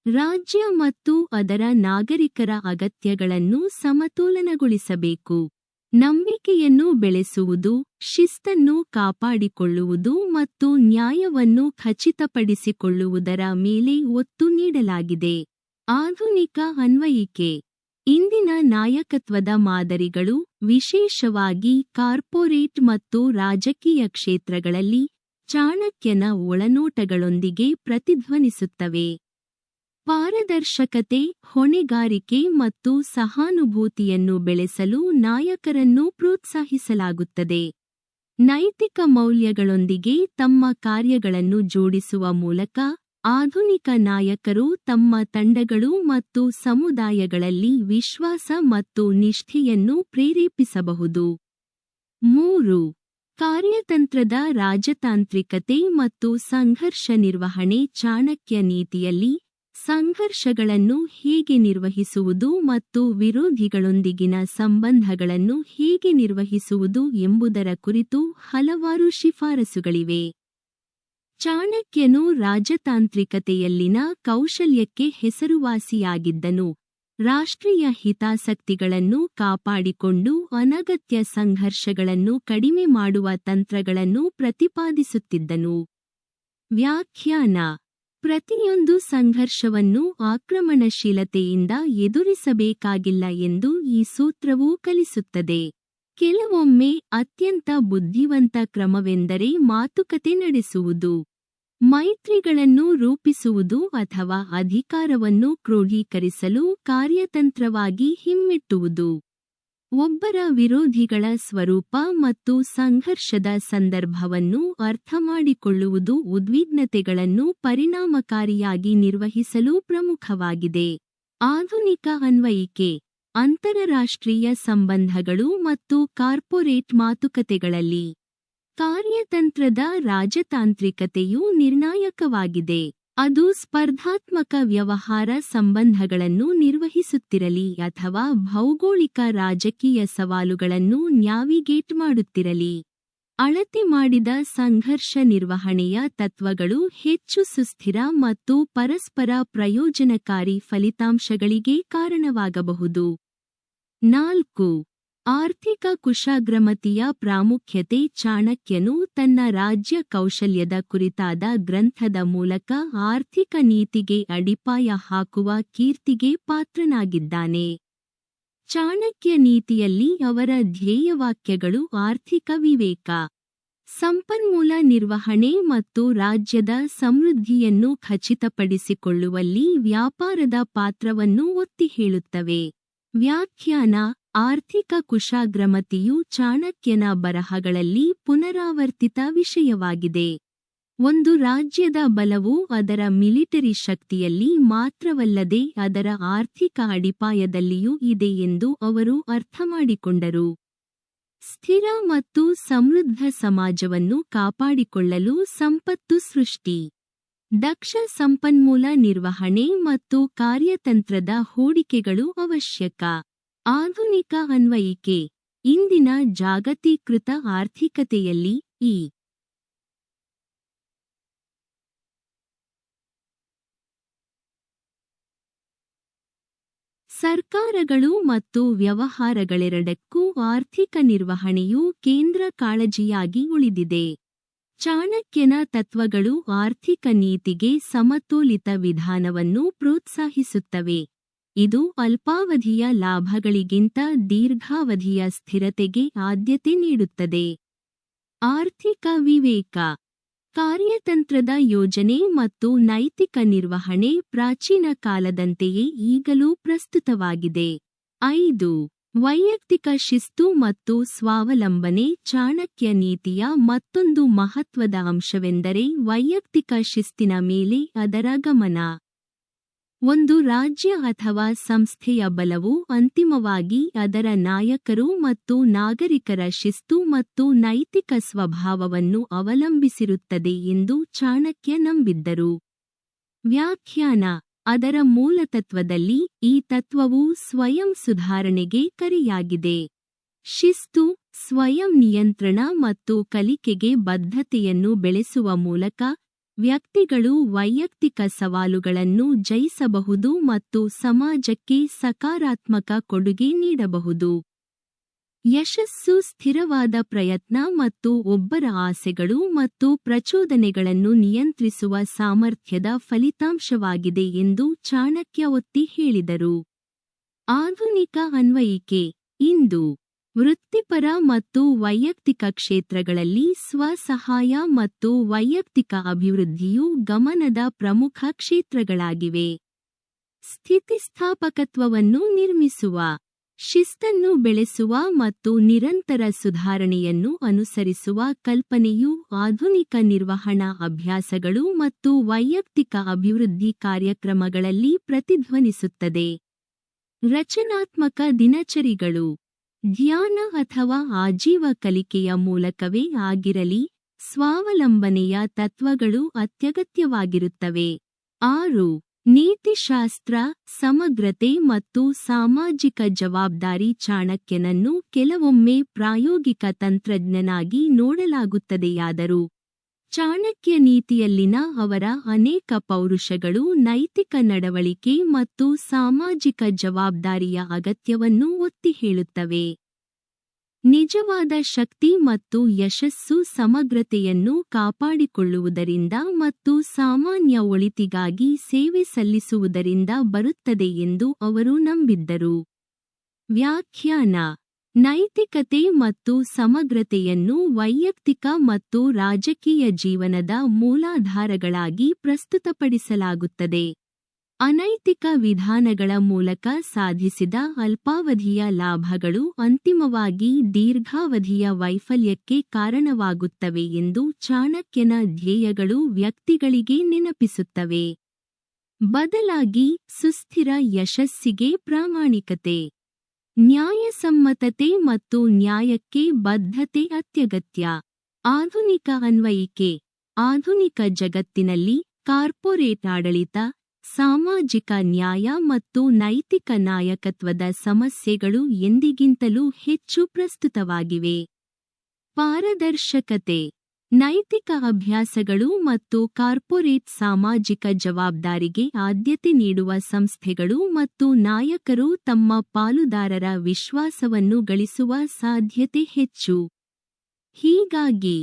ರಾಜ್ಯ ಮತ್ತು ಅದರ ನಾಗರಿಕರ ಅಗತ್ಯಗಳನ್ನು ಸಮತೋಲನಗೊಳಿಸಬೇಕು. ನಂಬಿಕೆಯನ್ನು ಬೆಳೆಸುವುದು, ಶಿಸ್ತನ್ನು ಕಾಪಾಡಿಕೊಳ್ಳುವುದು ಮತ್ತು ನ್ಯಾಯವನ್ನು ಖಚಿತಪಡಿಸಿಕೊಳ್ಳುವುದರ ಮೇಲೆ ಒತ್ತು ನೀಡಲಾಗಿದೆ. ಆಧುನಿಕ ಅನ್ವಯಿಕೆ. ಇಂದಿನ ನಾಯಕತ್ವದ ಮಾದರಿಗಳು, ವಿಶೇಷವಾಗಿ ಕಾರ್ಪೊರೇಟ್ ಮತ್ತು ರಾಜಕೀಯ ಕ್ಷೇತ್ರಗಳಲ್ಲಿ, ಚಾಣಕ್ಯನ ಒಳನೋಟಗಳೊಂದಿಗೆ ಪ್ರತಿಧ್ವನಿಸುತ್ತವೆ. ಪಾರದರ್ಶಕತೆ, ಹೊಣೆಗಾರಿಕೆ ಮತ್ತು ಸಹಾನುಭೂತಿಯನ್ನು ಬೆಳೆಸಲು ನಾಯಕರನ್ನು ಪ್ರೋತ್ಸಾಹಿಸಲಾಗುತ್ತದೆ. ನೈತಿಕ ಮೌಲ್ಯಗಳೊಂದಿಗೆ ತಮ್ಮ ಕಾರ್ಯಗಳನ್ನು ಜೋಡಿಸುವ ಮೂಲಕ ಆಧುನಿಕ ನಾಯಕರು ತಮ್ಮ ತಂಡಗಳು ಮತ್ತು ಸಮುದಾಯಗಳಲ್ಲಿ ವಿಶ್ವಾಸ ಮತ್ತು ನಿಷ್ಠೆಯನ್ನು ಪ್ರೇರೇಪಿಸಬಹುದು. 3. ಕಾರ್ಯತಂತ್ರದ ರಾಜತಾಂತ್ರಿಕತೆ ಮತ್ತು ಸಂಘರ್ಷ ನಿರ್ವಹಣೆ. ಚಾಣಕ್ಯ ನೀತಿಯಲ್ಲಿ ಸಂಘರ್ಷಗಳನ್ನು ಹೇಗೆ ನಿರ್ವಹಿಸುವುದು ಮತ್ತು ವಿರೋಧಿಗಳೊಂದಿಗಿನ ಸಂಬಂಧಗಳನ್ನು ಹೇಗೆ ನಿರ್ವಹಿಸುವುದು ಎಂಬುದರ ಕುರಿತು ಹಲವಾರು ಶಿಫಾರಸುಗಳಿವೆ. ಚಾಣಕ್ಯನು ರಾಜತಾಂತ್ರಿಕತೆಯಲ್ಲಿನ ಕೌಶಲ್ಯಕ್ಕೆ ಹೆಸರುವಾಸಿಯಾಗಿದ್ದನು. ರಾಷ್ಟ್ರೀಯ ಹಿತಾಸಕ್ತಿಗಳನ್ನು ಕಾಪಾಡಿಕೊಂಡು ಅನಗತ್ಯ ಸಂಘರ್ಷಗಳನ್ನು ಕಡಿಮೆ ಮಾಡುವ ತಂತ್ರಗಳನ್ನು ಪ್ರತಿಪಾದಿಸುತ್ತಿದ್ದನು. ವ್ಯಾಖ್ಯಾನ: ಪ್ರತಿಯೊಂದು ಸಂಘರ್ಷವನ್ನು ಆಕ್ರಮಣಶೀಲತೆಯಿಂದ ಎದುರಿಸಬೇಕಾಗಿಲ್ಲ ಎಂದು ಈ ಸೂತ್ರವು ಕಲಿಸುತ್ತದೆ. ಕೆಲವೊಮ್ಮೆ ಅತ್ಯಂತ ಬುದ್ಧಿವಂತ ಕ್ರಮವೆಂದರೆ ಮಾತುಕತೆ ನಡೆಸುವುದು, ಮೈತ್ರಿಗಳನ್ನು ರೂಪಿಸುವುದು ಅಥವಾ ಅಧಿಕಾರವನ್ನು ಕ್ರೋಢೀಕರಿಸಲು ಕಾರ್ಯತಂತ್ರವಾಗಿ ಹಿಮ್ಮೆಟ್ಟುವುದು. ಒಬ್ಬರ ವಿರೋಧಿಗಳ ಸ್ವರೂಪ ಮತ್ತು ಸಂಘರ್ಷದ ಸಂದರ್ಭವನ್ನು ಅರ್ಥಮಾಡಿಕೊಳ್ಳುವುದು ಉದ್ವಿಗ್ನತೆಗಳನ್ನು ಪರಿಣಾಮಕಾರಿಯಾಗಿ ನಿರ್ವಹಿಸಲು ಪ್ರಮುಖವಾಗಿದೆ. ಆಧುನಿಕ ಅನ್ವಯಿಕೆ: ಅಂತರರಾಷ್ಟ್ರೀಯ ಸಂಬಂಧಗಳು ಮತ್ತು ಕಾರ್ಪೊರೇಟ್ ಮಾತುಕತೆಗಳಲ್ಲಿ ಕಾರ್ಯತಂತ್ರದ ರಾಜತಾಂತ್ರಿಕತೆಯು ನಿರ್ಣಾಯಕವಾಗಿದೆ. ಅದು ಸ್ಪರ್ಧಾತ್ಮಕ ವ್ಯವಹಾರ ಸಂಬಂಧಗಳನ್ನು ನಿರ್ವಹಿಸುತ್ತಿರಲಿ ಅಥವಾ ಭೌಗೋಳಿಕ ರಾಜಕೀಯ ಸವಾಲುಗಳನ್ನು ನ್ಯಾವಿಗೇಟ್ ಮಾಡುತ್ತಿರಲಿ. ಅಳತೆ ಮಾಡಿದ ಸಂಘರ್ಷ ನಿರ್ವಹಣೆಯ ತತ್ವಗಳು ಹೆಚ್ಚು ಸುಸ್ಥಿರ ಮತ್ತು ಪರಸ್ಪರ ಪ್ರಯೋಜನಕಾರಿ ಫಲಿತಾಂಶಗಳಿಗೆ ಕಾರಣವಾಗಬಹುದು. 4. ಆರ್ಥಿಕ ಕುಶಾಗ್ರಮತಿಯ ಪ್ರಾಮುಖ್ಯತೆ. ಚಾಣಕ್ಯನು ತನ್ನ ರಾಜ್ಯ ಕೌಶಲ್ಯದ ಕುರಿತಾದ ಗ್ರಂಥದ ಮೂಲಕ ಆರ್ಥಿಕ ನೀತಿಗೆ ಅಡಿಪಾಯ ಹಾಕುವ ಕೀರ್ತಿಗೆ ಪಾತ್ರನಾಗಿದ್ದಾನೆ. ಚಾಣಕ್ಯ ನೀತಿಯಲ್ಲಿ ಅವರ ಧ್ಯೇಯವಾಕ್ಯಗಳು ಆರ್ಥಿಕ ವಿವೇಕ, ಸಂಪನ್ಮೂಲ ನಿರ್ವಹಣೆ ಮತ್ತು ರಾಜ್ಯದ ಸಮೃದ್ಧಿಯನ್ನು ಖಚಿತಪಡಿಸಿಕೊಳ್ಳುವಲ್ಲಿ ವ್ಯಾಪಾರದ ಪಾತ್ರವನ್ನು ಒತ್ತಿ ಹೇಳುತ್ತವೆ. ವ್ಯಾಖ್ಯಾನ: ಆರ್ಥಿಕ ಕುಶಾಗ್ರಮತಿಯು ಚಾಣಕ್ಯನ ಬರಹಗಳಲ್ಲಿ ಪುನರಾವರ್ತಿತ ವಿಷಯವಾಗಿದೆ. ಒಂದು ರಾಜ್ಯದ ಬಲವು ಅದರ ಮಿಲಿಟರಿ ಶಕ್ತಿಯಲ್ಲಿ ಮಾತ್ರವಲ್ಲದೆ ಅದರ ಆರ್ಥಿಕ ಅಡಿಪಾಯದಲ್ಲಿಯೂ ಇದೆ ಎಂದು ಅವರು ಅರ್ಥಮಾಡಿಕೊಂಡರು. ಸ್ಥಿರ ಮತ್ತು ಸಮೃದ್ಧ ಸಮಾಜವನ್ನು ಕಾಪಾಡಿಕೊಳ್ಳಲು ಸಂಪತ್ತು ಸೃಷ್ಟಿ, ದಕ್ಷ ಸಂಪನ್ಮೂಲ ನಿರ್ವಹಣೆ ಮತ್ತು ಕಾರ್ಯತಂತ್ರದ ಹೂಡಿಕೆಗಳು ಅವಶ್ಯಕ. ಆಧುನಿಕ ಅನ್ವಯಿಕೆ: ಇಂದಿನ ಜಾಗತೀಕೃತ ಆರ್ಥಿಕತೆಯಲ್ಲಿ ಈ ಸರ್ಕಾರಗಳು ಮತ್ತು ವ್ಯವಹಾರಗಳೆರಡಕ್ಕೂ ಆರ್ಥಿಕ ನಿರ್ವಹಣೆಯು ಕೇಂದ್ರ ಕಾಳಜಿಯಾಗಿ ಉಳಿದಿದೆ. ಚಾಣಕ್ಯನ ತತ್ವಗಳು ಆರ್ಥಿಕ ನೀತಿಗೆ ಸಮತೋಲಿತ ವಿಧಾನವನ್ನು ಪ್ರೋತ್ಸಾಹಿಸುತ್ತವೆ. ಇದು ಅಲ್ಪಾವಧಿಯ ಲಾಭಗಳಿಗಿಂತ ದೀರ್ಘಾವಧಿಯ ಸ್ಥಿರತೆಗೆ ಆದ್ಯತೆ ನೀಡುತ್ತದೆ. ಆರ್ಥಿಕ ವಿವೇಕ: ಕಾರ್ಯತಂತ್ರದ ಯೋಜನೆ ಮತ್ತು ನೈತಿಕ ನಿರ್ವಹಣೆ ಪ್ರಾಚೀನ ಕಾಲದಂತೆಯೇ ಈಗಲೂ ಪ್ರಸ್ತುತವಾಗಿದೆ. 5. ವೈಯಕ್ತಿಕ ಶಿಸ್ತು ಮತ್ತು ಸ್ವಾವಲಂಬನೆ. ಚಾಣಕ್ಯ ನೀತಿಯ ಮತ್ತೊಂದು ಮಹತ್ವದ ಅಂಶವೆಂದರೆ ವೈಯಕ್ತಿಕ ಶಿಸ್ತಿನ ಮೇಲೆ ಅದರ ಗಮನ. ಒಂದು ರಾಜ್ಯ ಅಥವಾ ಸಂಸ್ಥೆಯ ಬಲವು ಅಂತಿಮವಾಗಿ ಅದರ ನಾಯಕರು ಮತ್ತು ನಾಗರಿಕರ ಶಿಸ್ತು ಮತ್ತು ನೈತಿಕ ಸ್ವಭಾವವನ್ನು ಅವಲಂಬಿಸಿರುತ್ತದೆ ಎಂದು ಚಾಣಕ್ಯ ನಂಬಿದ್ದರು. ವ್ಯಾಖ್ಯಾನ: ಅದರ ಮೂಲತತ್ವದಲ್ಲಿ ಈ ತತ್ವವು ಸ್ವಯಂ ಸುಧಾರಣೆಗೆ ಕರೆಯಾಗಿದೆ. ಶಿಸ್ತು, ಸ್ವಯಂ ನಿಯಂತ್ರಣ ಮತ್ತು ಕಲಿಕೆಗೆ ಬದ್ಧತೆಯನ್ನು ಬೆಳೆಸುವ ಮೂಲಕ ವ್ಯಕ್ತಿಗಳು ವೈಯಕ್ತಿಕ ಸವಾಲುಗಳನ್ನು ಜಯಿಸಬಹುದು ಮತ್ತು ಸಮಾಜಕ್ಕೆ ಸಕಾರಾತ್ಮಕ ಕೊಡುಗೆ ನೀಡಬಹುದು. ಯಶಸ್ಸು ಸ್ಥಿರವಾದ ಪ್ರಯತ್ನ ಮತ್ತು ಒಬ್ಬರ ಆಸೆಗಳು ಮತ್ತು ಪ್ರಚೋದನೆಗಳನ್ನು ನಿಯಂತ್ರಿಸುವ ಸಾಮರ್ಥ್ಯದ ಫಲಿತಾಂಶವಾಗಿದೆ ಎಂದು ಚಾಣಕ್ಯ ಒತ್ತಿ ಹೇಳಿದರು. ಆಧುನಿಕ ಅನ್ವಯಿಕೆ: ಇಂದು ವೃತ್ತಿಪರ ಮತ್ತು ವೈಯಕ್ತಿಕ ಕ್ಷೇತ್ರಗಳಲ್ಲಿ ಸ್ವಸಹಾಯ ಮತ್ತು ವೈಯಕ್ತಿಕ ಅಭಿವೃದ್ಧಿಯು ಗಮನದ ಪ್ರಮುಖ ಕ್ಷೇತ್ರಗಳಾಗಿವೆ. ಸ್ಥಿತಿಸ್ಥಾಪಕತ್ವವನ್ನು ನಿರ್ಮಿಸುವ, ಶಿಸ್ತನ್ನು ಬೆಳೆಸುವ ಮತ್ತು ನಿರಂತರ ಸುಧಾರಣೆಯನ್ನು ಅನುಸರಿಸುವ ಕಲ್ಪನೆಯು ಆಧುನಿಕ ನಿರ್ವಹಣಾ ಅಭ್ಯಾಸಗಳು ಮತ್ತು ವೈಯಕ್ತಿಕ ಅಭಿವೃದ್ಧಿ ಕಾರ್ಯಕ್ರಮಗಳಲ್ಲಿ ಪ್ರತಿಧ್ವನಿಸುತ್ತದೆ. ರಚನಾತ್ಮಕ ದಿನಚರಿಗಳು, ಧ್ಯಾನ ಅಥವಾ ಆಜೀವ ಕಲಿಕೆಯ ಮೂಲಕವೇ ಆಗಿರಲಿ, ಸ್ವಾವಲಂಬನೆಯ ತತ್ವಗಳು ಅತ್ಯಗತ್ಯವಾಗಿರುತ್ತವೆ. 6. ನೀತಿಶಾಸ್ತ್ರ, ಸಮಗ್ರತೆ ಮತ್ತು ಸಾಮಾಜಿಕ ಜವಾಬ್ದಾರಿ. ಚಾಣಕ್ಯನನ್ನು ಕೆಲವೊಮ್ಮೆ ಪ್ರಾಯೋಗಿಕ ತಂತ್ರಜ್ಞನಾಗಿ ನೋಡಲಾಗುತ್ತದೆಯಾದರೂ ಚಾಣಕ್ಯ ನೀತಿಯಲ್ಲಿನ ಅವರ ಅನೇಕ ಪೌರುಷಗಳು ನೈತಿಕ ನಡವಳಿಕೆ ಮತ್ತು ಸಾಮಾಜಿಕ ಜವಾಬ್ದಾರಿಯ ಅಗತ್ಯವನ್ನು ಒತ್ತಿ ಹೇಳುತ್ತವೆ. ನಿಜವಾದ ಶಕ್ತಿ ಮತ್ತು ಯಶಸ್ಸು ಸಮಗ್ರತೆಯನ್ನು ಕಾಪಾಡಿಕೊಳ್ಳುವುದರಿಂದ ಮತ್ತು ಸಾಮಾನ್ಯ ಒಳಿತಿಗಾಗಿ ಸೇವೆ ಸಲ್ಲಿಸುವುದರಿಂದ ಬರುತ್ತದೆ ಎಂದು ಅವರು ನಂಬಿದ್ದರು. ವ್ಯಾಖ್ಯಾನ: ನೈತಿಕತೆ ಮತ್ತು ಸಮಗ್ರತೆಯನ್ನು ವೈಯಕ್ತಿಕ ಮತ್ತು ರಾಜಕೀಯ ಜೀವನದ ಮೂಲಾಧಾರಗಳಾಗಿ ಪ್ರಸ್ತುತಪಡಿಸಲಾಗುತ್ತದೆ. ಅನೈತಿಕ ವಿಧಾನಗಳ ಮೂಲಕ ಸಾಧಿಸಿದ ಅಲ್ಪಾವಧಿಯ ಲಾಭಗಳು ಅಂತಿಮವಾಗಿ ದೀರ್ಘಾವಧಿಯ ವೈಫಲ್ಯಕ್ಕೆ ಕಾರಣವಾಗುತ್ತವೆ ಎಂದು ಚಾಣಕ್ಯನ ಧ್ಯೇಯಗಳು ವ್ಯಕ್ತಿಗಳಿಗೆ ನೆನಪಿಸುತ್ತವೆ. ಬದಲಾಗಿ ಸುಸ್ಥಿರ ಯಶಸ್ಸಿಗೆ ಪ್ರಾಮಾಣಿಕತೆ, ನ್ಯಾಯಸಮ್ಮತತೆ ಮತ್ತು ನ್ಯಾಯಕ್ಕೆ ಬದ್ಧತೆ ಅತ್ಯಗತ್ಯ. ಆಧುನಿಕ ಅನ್ವಯಿಕೆ: ಆಧುನಿಕ ಜಗತ್ತಿನಲ್ಲಿ ಕಾರ್ಪೊರೇಟ್ ಆಡಳಿತ, ಸಾಮಾಜಿಕ ನ್ಯಾಯ ಮತ್ತು ನೈತಿಕ ನಾಯಕತ್ವದ ಸಮಸ್ಯೆಗಳು ಎಂದಿಗಿಂತಲೂ ಹೆಚ್ಚು ಪ್ರಸ್ತುತವಾಗಿವೆ. ಪಾರದರ್ಶಕತೆ: ನೈತಿಕ ಅಭ್ಯಾಸಗಳು ಮತ್ತು ಕಾರ್ಪೊರೇಟ್ ಸಾಮಾಜಿಕ ಜವಾಬ್ದಾರಿಗೆ ಆದ್ಯತೆ ನೀಡುವ ಸಂಸ್ಥೆಗಳು ಮತ್ತು ನಾಯಕರು ತಮ್ಮ ಪಾಲುದಾರರ ವಿಶ್ವಾಸವನ್ನು ಗಳಿಸುವ ಸಾಧ್ಯತೆ ಹೆಚ್ಚು. ಹೀಗಾಗಿ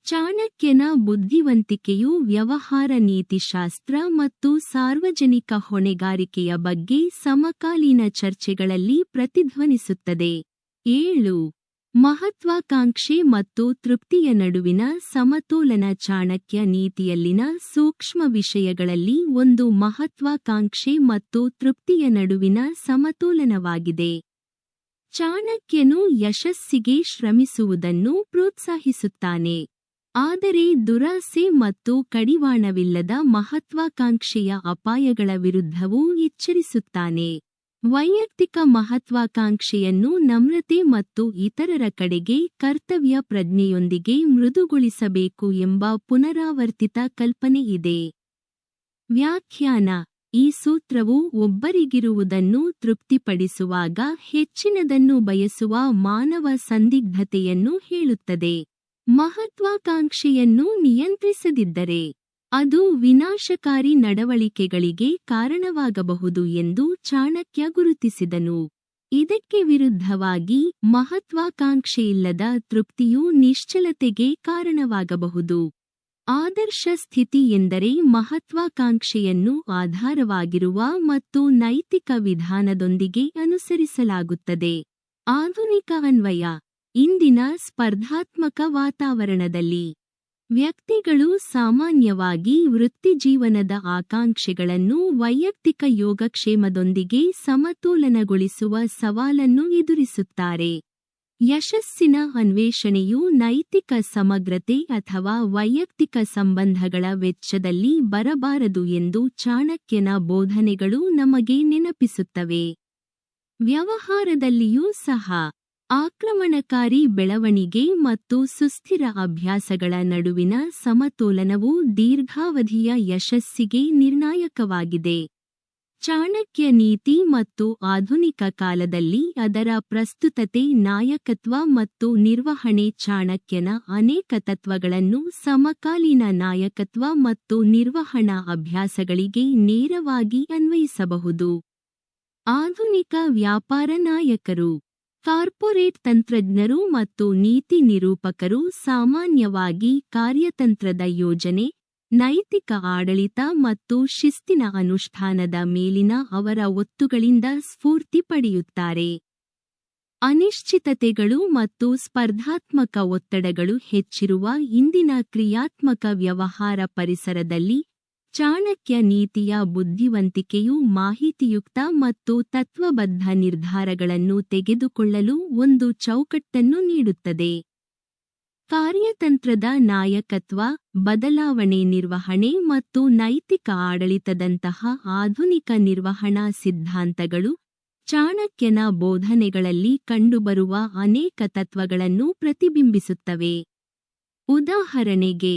ಚಾಣಕ್ಯನ ಬುದ್ಧಿವಂತಿಕೆಯು ವ್ಯವಹಾರ ನೀತಿಶಾಸ್ತ್ರ ಮತ್ತು ಸಾರ್ವಜನಿಕ ಹೊಣೆಗಾರಿಕೆಯ ಬಗ್ಗೆ ಸಮಕಾಲೀನ ಚರ್ಚೆಗಳಲ್ಲಿ ಪ್ರತಿಧ್ವನಿಸುತ್ತದೆ. 7. ಮಹತ್ವಾಕಾಂಕ್ಷೆ ಮತ್ತು ತೃಪ್ತಿಯ ನಡುವಿನ ಸಮತೋಲನ. ಚಾಣಕ್ಯ ನೀತಿಯಲ್ಲಿನ ಸೂಕ್ಷ್ಮ ವಿಷಯಗಳಲ್ಲಿ ಒಂದು ಮಹತ್ವಾಕಾಂಕ್ಷೆ ಮತ್ತು ತೃಪ್ತಿಯ ನಡುವಿನ ಸಮತೋಲನವಾಗಿದೆ. ಚಾಣಕ್ಯನು ಯಶಸ್ಸಿಗೆ ಶ್ರಮಿಸುವುದನ್ನು ಪ್ರೋತ್ಸಾಹಿಸುತ್ತಾನೆ, ಆದರೆ ದುರಾಸೆ ಮತ್ತು ಕಡಿವಾಣವಿಲ್ಲದ ಮಹತ್ವಾಕಾಂಕ್ಷೆಯ ಅಪಾಯಗಳ ವಿರುದ್ಧವೂ ಎಚ್ಚರಿಸುತ್ತಾನೆ. ವೈಯಕ್ತಿಕ ಮಹತ್ವಾಕಾಂಕ್ಷೆಯನ್ನು ನಮ್ರತೆ ಮತ್ತು ಇತರರ ಕಡೆಗೆ ಕರ್ತವ್ಯ ಪ್ರಜ್ಞೆಯೊಂದಿಗೆ ಮೃದುಗೊಳಿಸಬೇಕು ಎಂಬ ಪುನರಾವರ್ತಿತ ಕಲ್ಪನೆ ಇದೆ. ವ್ಯಾಖ್ಯಾನ: ಈ ಸೂತ್ರವು ಒಬ್ಬರಿಗಿರುವುದನ್ನು ತೃಪ್ತಿಪಡಿಸುವಾಗ ಹೆಚ್ಚಿನದನ್ನು ಬಯಸುವ ಮಾನವ ಸಂದಿಗ್ಧತೆಯನ್ನು ಹೇಳುತ್ತದೆ. ಮಹತ್ವಾಕಾಂಕ್ಷೆಯನ್ನು ನಿಯಂತ್ರಿಸದಿದ್ದರೆ ಅದು ವಿನಾಶಕಾರಿ ನಡವಳಿಕೆಗಳಿಗೆ ಕಾರಣವಾಗಬಹುದು ಎಂದು ಚಾಣಕ್ಯ ಗುರುತಿಸಿದನು. ಇದಕ್ಕೆ ವಿರುದ್ಧವಾಗಿ ಮಹತ್ವಾಕಾಂಕ್ಷೆಯಿಲ್ಲದ ತೃಪ್ತಿಯು ನಿಶ್ಚಲತೆಗೆ ಕಾರಣವಾಗಬಹುದು. ಆದರ್ಶ ಸ್ಥಿತಿ ಎಂದರೆ ಮಹತ್ವಾಕಾಂಕ್ಷೆಯನ್ನು ಆಧಾರವಾಗಿರುವ ಮತ್ತು ನೈತಿಕ ವಿಧಾನದೊಂದಿಗೆ ಅನುಸರಿಸಲಾಗುತ್ತದೆ. ಆಧುನಿಕ ಅನ್ವಯ: ಇಂದಿನ ಸ್ಪರ್ಧಾತ್ಮಕ ವಾತಾವರಣದಲ್ಲಿ ವ್ಯಕ್ತಿಗಳು ಸಾಮಾನ್ಯವಾಗಿ ವೃತ್ತಿಜೀವನದ ಆಕಾಂಕ್ಷೆಗಳನ್ನು ವೈಯಕ್ತಿಕ ಯೋಗಕ್ಷೇಮದೊಂದಿಗೆ ಸಮತೋಲನಗೊಳಿಸುವ ಸವಾಲನ್ನು ಎದುರಿಸುತ್ತಾರೆ. ಯಶಸ್ಸಿನ ಅನ್ವೇಷಣೆಯು ನೈತಿಕ ಸಮಗ್ರತೆ ಅಥವಾ ವೈಯಕ್ತಿಕ ಸಂಬಂಧಗಳ ವೆಚ್ಚದಲ್ಲಿ ಬರಬಾರದು ಎಂದು ಚಾಣಕ್ಯನ ಬೋಧನೆಗಳು ನಮಗೆ ನೆನಪಿಸುತ್ತವೆ. ವ್ಯವಹಾರದಲ್ಲಿಯೂ ಸಹ ಆಕ್ರಮಣಕಾರಿ ಬೆಳವಣಿಗೆ ಮತ್ತು ಸುಸ್ಥಿರ ಅಭ್ಯಾಸಗಳ ನಡುವಿನ ಸಮತೋಲನವು ದೀರ್ಘಾವಧಿಯ ಯಶಸ್ಸಿಗೆ ನಿರ್ಣಾಯಕವಾಗಿದೆ. ಚಾಣಕ್ಯ ನೀತಿ ಮತ್ತು ಆಧುನಿಕ ಕಾಲದಲ್ಲಿ ಅದರ ಪ್ರಸ್ತುತತೆ, ನಾಯಕತ್ವ ಮತ್ತು ನಿರ್ವಹಣೆ. ಚಾಣಕ್ಯನ ಅನೇಕ ತತ್ವಗಳನ್ನು ಸಮಕಾಲೀನ ನಾಯಕತ್ವ ಮತ್ತು ನಿರ್ವಹಣಾ ಅಭ್ಯಾಸಗಳಿಗೆ ನೇರವಾಗಿ ಅನ್ವಯಿಸಬಹುದು. ಆಧುನಿಕ ವ್ಯಾಪಾರ ನಾಯಕರು, ಕಾರ್ಪೊರೇಟ್ ತಂತ್ರಜ್ಞರು ಮತ್ತು ನೀತಿ ನಿರೂಪಕರು ಸಾಮಾನ್ಯವಾಗಿ ಕಾರ್ಯತಂತ್ರದ ಯೋಜನೆ, ನೈತಿಕ ಆಡಳಿತ ಮತ್ತು ಶಿಸ್ತಿನ ಅನುಷ್ಠಾನದ ಮೇಲಿನ ಅವರ ಒತ್ತುಗಳಿಂದ ಸ್ಫೂರ್ತಿ ಪಡೆಯುತ್ತಾರೆ. ಅನಿಶ್ಚಿತತೆಗಳು ಮತ್ತು ಸ್ಪರ್ಧಾತ್ಮಕ ಒತ್ತಡಗಳು ಹೆಚ್ಚಿರುವ ಇಂದಿನ ಕ್ರಿಯಾತ್ಮಕ ವ್ಯವಹಾರ ಪರಿಸರದಲ್ಲಿ ಚಾಣಕ್ಯ ನೀತಿಯ ಬುದ್ಧಿವಂತಿಕೆಯು ಮಾಹಿತಿಯುಕ್ತ ಮತ್ತು ತತ್ವಬದ್ಧ ನಿರ್ಧಾರಗಳನ್ನು ತೆಗೆದುಕೊಳ್ಳಲು ಒಂದು ಚೌಕಟ್ಟನ್ನು ನೀಡುತ್ತದೆ. ಕಾರ್ಯತಂತ್ರದ ನಾಯಕತ್ವ, ಬದಲಾವಣೆ ನಿರ್ವಹಣೆ ಮತ್ತು ನೈತಿಕ ಆಡಳಿತದಂತಹ ಆಧುನಿಕ ನಿರ್ವಹಣಾ ಸಿದ್ಧಾಂತಗಳು ಚಾಣಕ್ಯನ ಬೋಧನೆಗಳಲ್ಲಿ ಕಂಡುಬರುವ ಅನೇಕ ತತ್ವಗಳನ್ನು ಪ್ರತಿಬಿಂಬಿಸುತ್ತವೆ. ಉದಾಹರಣೆಗೆ,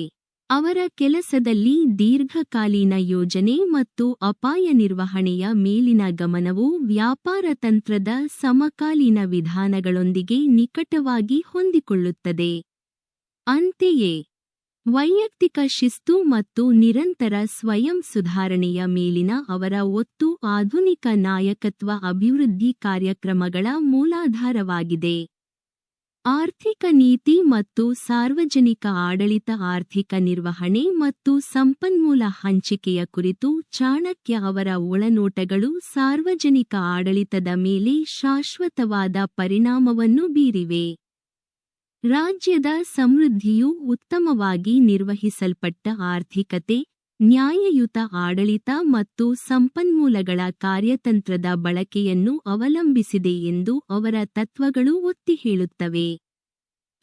ಅವರ ಕೆಲಸದಲ್ಲಿ ದೀರ್ಘಕಾಲೀನ ಯೋಜನೆ ಮತ್ತು ಅಪಾಯ ನಿರ್ವಹಣೆಯ ಮೇಲಿನ ಗಮನವು ವ್ಯಾಪಾರ ತಂತ್ರದ ಸಮಕಾಲೀನ ವಿಧಾನಗಳೊಂದಿಗೆ ನಿಕಟವಾಗಿ ಹೊಂದಿಕೊಳ್ಳುತ್ತದೆ. ಅಂತೆಯೇ, ವೈಯಕ್ತಿಕ ಶಿಸ್ತು ಮತ್ತು ನಿರಂತರ ಸ್ವಯಂ ಸುಧಾರಣೆಯ ಮೇಲಿನ ಅವರ ಒತ್ತು ಆಧುನಿಕ ನಾಯಕತ್ವ ಅಭಿವೃದ್ಧಿ ಕಾರ್ಯಕ್ರಮಗಳ ಮೂಲಾಧಾರವಾಗಿದೆ. ಆರ್ಥಿಕ ನೀತಿ ಮತ್ತು ಸಾರ್ವಜನಿಕ ಆಡಳಿತ ಆರ್ಥಿಕ ನಿರ್ವಹಣೆ ಮತ್ತು ಸಂಪನ್ಮೂಲ ಹಂಚಿಕೆಯ ಕುರಿತು ಚಾಣಕ್ಯ ಅವರ ಒಳನೋಟಗಳು ಸಾರ್ವಜನಿಕ ಆಡಳಿತದ ಮೇಲೆ ಶಾಶ್ವತವಾದ ಪರಿಣಾಮವನ್ನು ಬೀರಿವೆ. ರಾಜ್ಯದ ಸಮೃದ್ಧಿಯು ಉತ್ತಮವಾಗಿ ನಿರ್ವಹಿಸಲ್ಪಟ್ಟ ಆರ್ಥಿಕತೆ, ನ್ಯಾಯಯುತ ಆಡಳಿತ ಮತ್ತು ಸಂಪನ್ಮೂಲಗಳ ಕಾರ್ಯತಂತ್ರದ ಬಳಕೆಯನ್ನು ಅವಲಂಬಿಸಿದೆ ಎಂದು ಅವರ ತತ್ವಗಳು ಒತ್ತಿ ಹೇಳುತ್ತವೆ.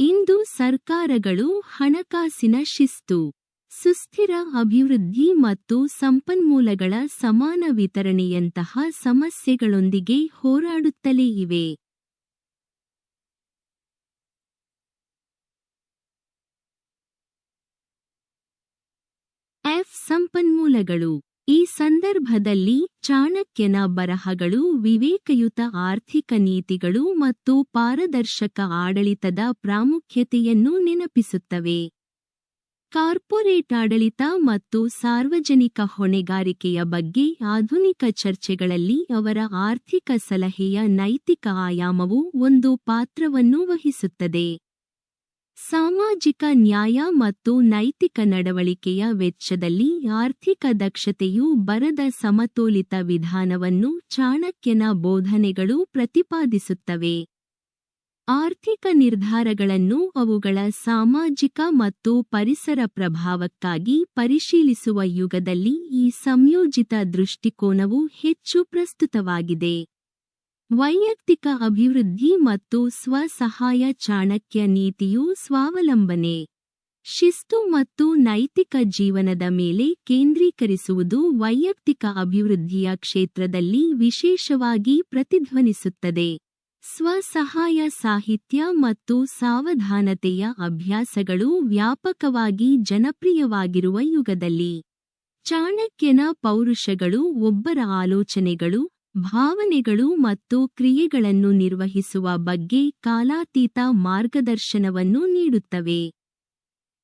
ಇಂದು ಸರ್ಕಾರಗಳು ಹಣಕಾಸಿನ ಶಿಸ್ತು, ಸುಸ್ಥಿರ ಅಭಿವೃದ್ಧಿ ಮತ್ತು ಸಂಪನ್ಮೂಲಗಳ ಸಮಾನ ವಿತರಣೆಯಂತಹ ಸಮಸ್ಯೆಗಳೊಂದಿಗೆ ಹೋರಾಡುತ್ತಲೇ ಇವೆ. ಸಂಪನ್ಮೂಲಗಳು. ಈ ಸಂದರ್ಭದಲ್ಲಿ ಚಾಣಕ್ಯನ ಬರಹಗಳು ವಿವೇಕಯುತ ಆರ್ಥಿಕ ನೀತಿಗಳು ಮತ್ತು ಪಾರದರ್ಶಕ ಆಡಳಿತದ ಪ್ರಾಮುಖ್ಯತೆಯನ್ನು ನೆನಪಿಸುತ್ತವೆ. ಕಾರ್ಪೊರೇಟ್ ಆಡಳಿತ ಮತ್ತು ಸಾರ್ವಜನಿಕ ಹೊಣೆಗಾರಿಕೆಯ ಬಗ್ಗೆ ಆಧುನಿಕ ಚರ್ಚೆಗಳಲ್ಲಿ ಅವರ ಆರ್ಥಿಕ ಸಲಹೆಯ ನೈತಿಕ ಆಯಾಮವು ಒಂದು ಪಾತ್ರವನ್ನು ವಹಿಸುತ್ತದೆ. ಸಾಮಾಜಿಕ ನ್ಯಾಯ ಮತ್ತು ನೈತಿಕ ನಡವಳಿಕೆಯ ವೆಚ್ಚದಲ್ಲಿ ಆರ್ಥಿಕ ದಕ್ಷತೆಯು ಬರದ ಸಮತೋಲಿತ ವಿಧಾನವನ್ನು ಚಾಣಕ್ಯನ ಬೋಧನೆಗಳು ಪ್ರತಿಪಾದಿಸುತ್ತವೆ. ಆರ್ಥಿಕ ನಿರ್ಧಾರಗಳನ್ನು ಅವುಗಳ ಸಾಮಾಜಿಕ ಮತ್ತು ಪರಿಸರ ಪ್ರಭಾವಕ್ಕಾಗಿ ಪರಿಶೀಲಿಸುವ ಯುಗದಲ್ಲಿ ಈ ಸಂಯೋಜಿತ ದೃಷ್ಟಿಕೋನವು ಹೆಚ್ಚು ಪ್ರಸ್ತುತವಾಗಿದೆ. ವೈಯಕ್ತಿಕ ಅಭಿವೃದ್ಧಿ ಮತ್ತು ಸ್ವಸಹಾಯ ಚಾಣಕ್ಯ ನೀತಿಯು ಸ್ವಾವಲಂಬನೆ, ಶಿಸ್ತು ಮತ್ತು ನೈತಿಕ ಜೀವನದ ಮೇಲೆ ಕೇಂದ್ರೀಕರಿಸುವುದು ವೈಯಕ್ತಿಕ ಅಭಿವೃದ್ಧಿಯ ಕ್ಷೇತ್ರದಲ್ಲಿ ವಿಶೇಷವಾಗಿ ಪ್ರತಿಧ್ವನಿಸುತ್ತದೆ. ಸ್ವಸಹಾಯ ಸಾಹಿತ್ಯ ಮತ್ತು ಸಾವಧಾನತೆಯ ಅಭ್ಯಾಸಗಳು ವ್ಯಾಪಕವಾಗಿ ಜನಪ್ರಿಯವಾಗಿರುವ ಯುಗದಲ್ಲಿ, ಚಾಣಕ್ಯನ ಪೌರುಷಗಳು ಒಬ್ಬರ ಆಲೋಚನೆಗಳು, ಭಾವನೆಗಳು ಮತ್ತು ಕ್ರಿಯೆಗಳನ್ನು ನಿರ್ವಹಿಸುವ ಬಗ್ಗೆ ಕಾಲಾತೀತ ಮಾರ್ಗದರ್ಶನವನ್ನು ನೀಡುತ್ತವೆ.